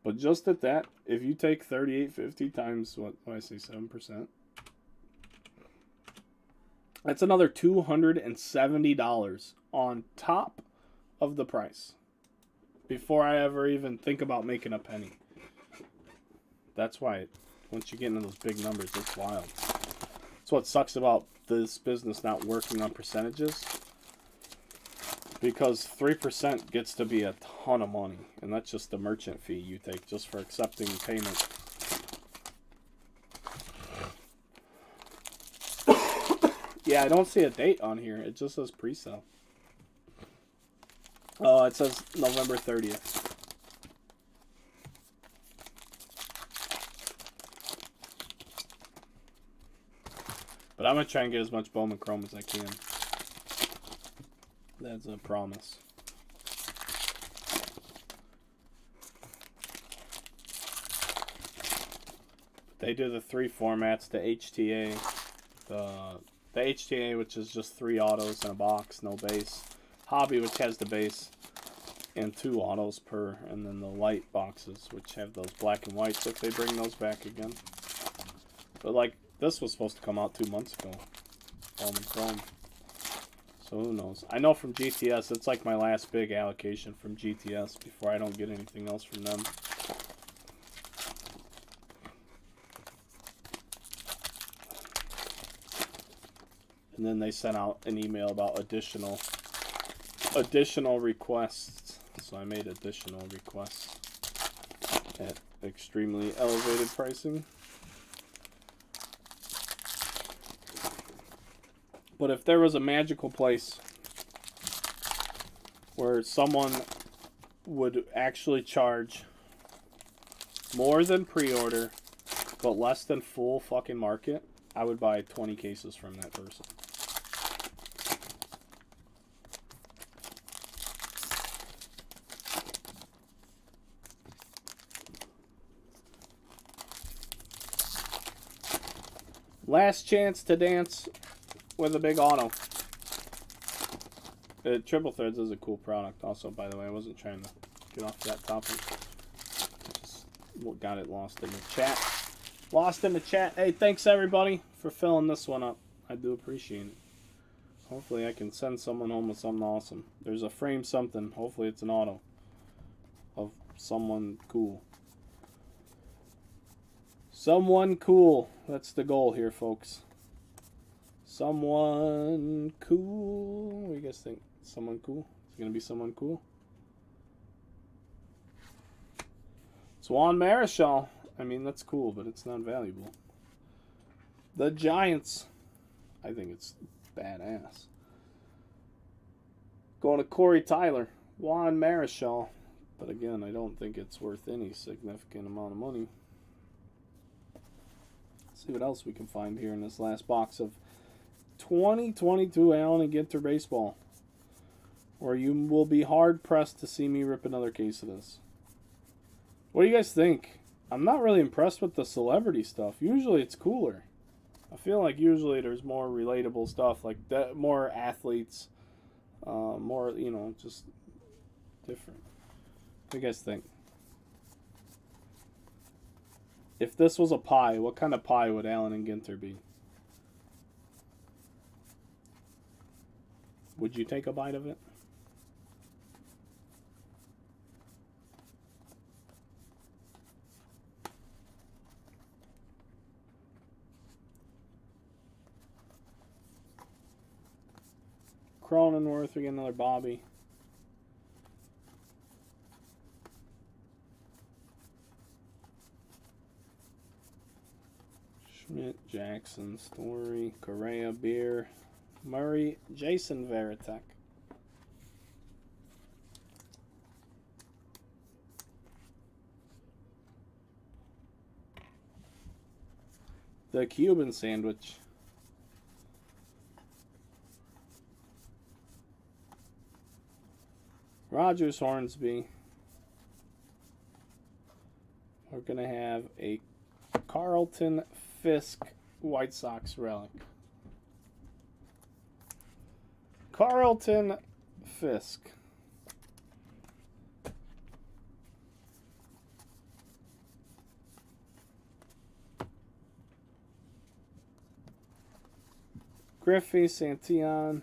But just at that, if you take $38.50 times what I say 7%, that's another $270 on top of the price before I ever even think about making a penny. That's why once you get into those big numbers, it's wild. That's what sucks about this business not working on percentages. Because 3% gets to be a ton of money. And that's just the merchant fee you take just for accepting payment. Yeah, I don't see a date on here. It just says pre-sale. Oh, it says November 30th. But I'm going to try and get as much Bowman Chrome as I can. That's a promise. They do the 3 formats, the HTA, the HTA, which is just 3 autos in a box, no base. Hobby, which has the base, and 2 autos per, and then the light boxes, which have those black and whites if they bring those back again. But like, this was supposed to come out 2 months ago. Bowman Chrome. So who knows? I know from GTS, it's like my last big allocation from GTS before I don't get anything else from them. And then they sent out an email about additional requests. So I made additional requests at extremely elevated pricing. But if there was a magical place where someone would actually charge more than pre-order, but less than full fucking market, I would buy 20 cases from that person. Last chance to dance with a big auto. Triple Threads is a cool product also, by the way. I wasn't trying to get off that topic. Just got it lost in the chat. Lost in the chat. Hey, thanks everybody for filling this one up. I do appreciate it. Hopefully I can send someone home with something awesome. There's a frame something. Hopefully it's an auto of someone cool. Someone cool. That's the goal here, folks. Someone cool. What do you guys think? Someone cool? It's going to be someone cool. It's Juan Marichal. I mean, that's cool, but it's not valuable. The Giants. I think it's badass. Going to Corey Tyler. Juan Marichal. But again, I don't think it's worth any significant amount of money. Let's see what else we can find here in this last box of 2022 Allen and Ginter baseball. Or you will be hard-pressed to see me rip another case of this. What do you guys think? I'm not really impressed with the celebrity stuff. Usually it's cooler. I feel like usually there's more relatable stuff, like that, more athletes, more, you know, just different. What do you guys think? If this was a pie, what kind of pie would Allen and Ginter be? Would you take a bite of it? Cronenworth, we get another Bobby. Schmidt, Jackson, Story, Correa, Beer, Murray, Jason Varitek. The Cuban sandwich. Rogers Hornsby. We're going to have a Carlton Fisk White Sox relic. Carlton Fisk. Griffey, Santillan.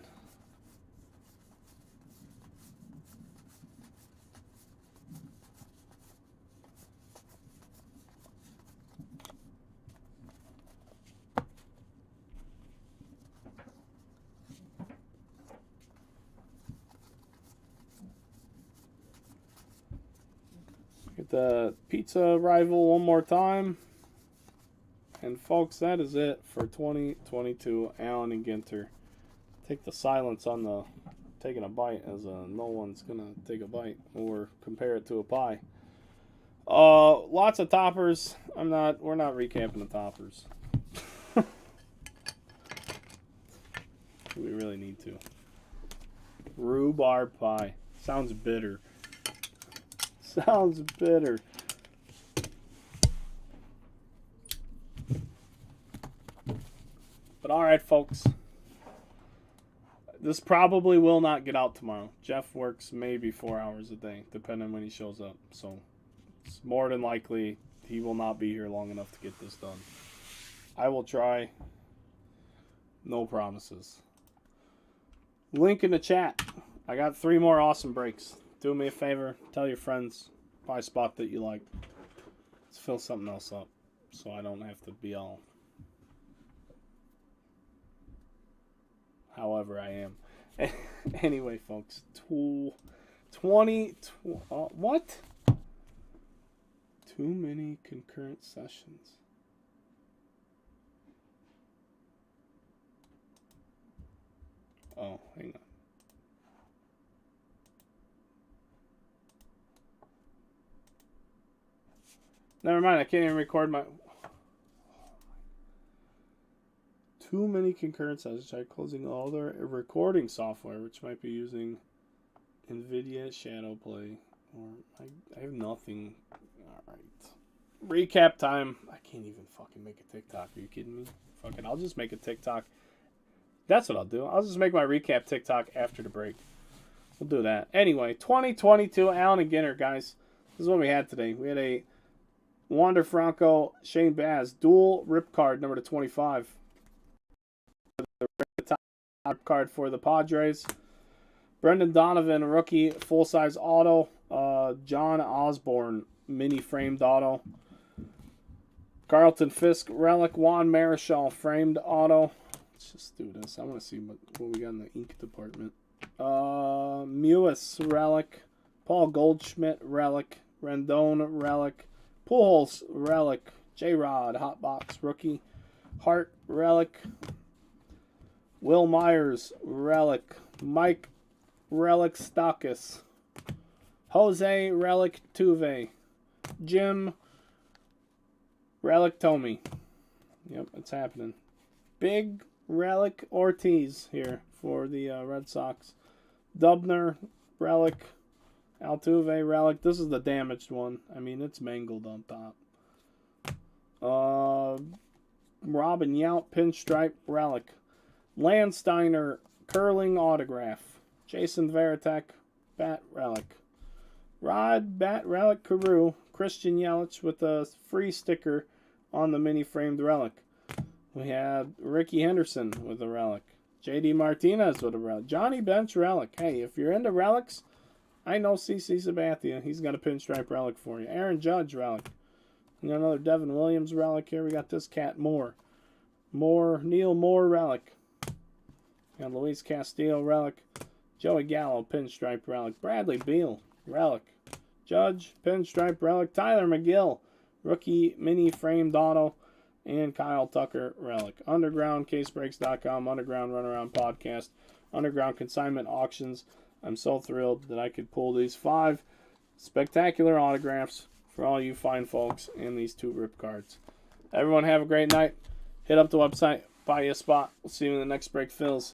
Get the pizza rival one more time. And folks, that is it for 2022 Allen and Ginter. Take the silence on the taking a bite as no one's gonna take a bite or compare it to a pie. Lots of toppers. We're not recapping the toppers. Do we really need to? Rhubarb pie. Sounds bitter. Sounds bitter. But alright, folks. This probably will not get out tomorrow. Jeff works maybe 4 hours a day, depending on when he shows up. So, it's more than likely he will not be here long enough to get this done. I will try. No promises. Link in the chat. I got 3 more awesome breaks. Do me a favor. Tell your friends. Buy a spot that you like. Let's fill something else up. So I don't have to be all... however I am. Anyway, folks. 20... what? Too many concurrent sessions. Oh, hang on. Never mind, I can't even record my... Too many concurrent sessions. Try closing all the recording software, which might be using NVIDIA Shadowplay. Or I have nothing. Alright. Recap time. I can't even fucking make a TikTok. Are you kidding me? Fuck it, I'll just make a TikTok. That's what I'll do. I'll just make my recap TikTok after the break. We'll do that. Anyway, 2022 Allen and Ginter, guys. This is what we had today. We had a Wander Franco, Shane Baz, dual rip card, number to 25. The top card for the Padres. Brendan Donovan, rookie, full-size auto. John Osborne, mini-framed auto. Carlton Fisk, relic. Juan Marichal, framed auto. Let's just do this. I want to see what we got in the ink department. Mewis, relic. Paul Goldschmidt, relic. Rendon, relic. Pujols, relic. J-Rod, Hotbox, rookie. Hart, relic. Will Myers, relic. Mike, relic. Stockus. Jose, relic. Tuve. Jim, relic. Tomey. Yep, it's happening. Big relic Ortiz here for the Red Sox. Dubner, relic. Altuve, relic. This is the damaged one. I mean, it's mangled on top. Robin Yount, pinstripe, relic. Landsteiner, curling autograph. Jason Varitek, bat relic. Rod, bat relic. Carew. Christian Yelich with a free sticker on the mini framed relic. We had Ricky Henderson with a relic. JD Martinez with a relic. Johnny Bench relic. Hey, if you're into relics, I know CC Sabathia. He's got a pinstripe relic for you. Aaron Judge relic. We got another Devin Williams relic here. We got this cat Neil Moore relic. We got Luis Castillo relic. Joey Gallo pinstripe relic. Bradley Beal relic. Judge pinstripe relic. Tyler McGill rookie mini framed auto. And Kyle Tucker relic. UndergroundCaseBreaks.com, Underground Runaround Podcast, Underground Consignment Auctions. I'm so thrilled that I could pull these 5 spectacular autographs for all you fine folks and these 2 rip cards. Everyone have a great night. Hit up the website, buy you a spot. We'll see you in the next break fills.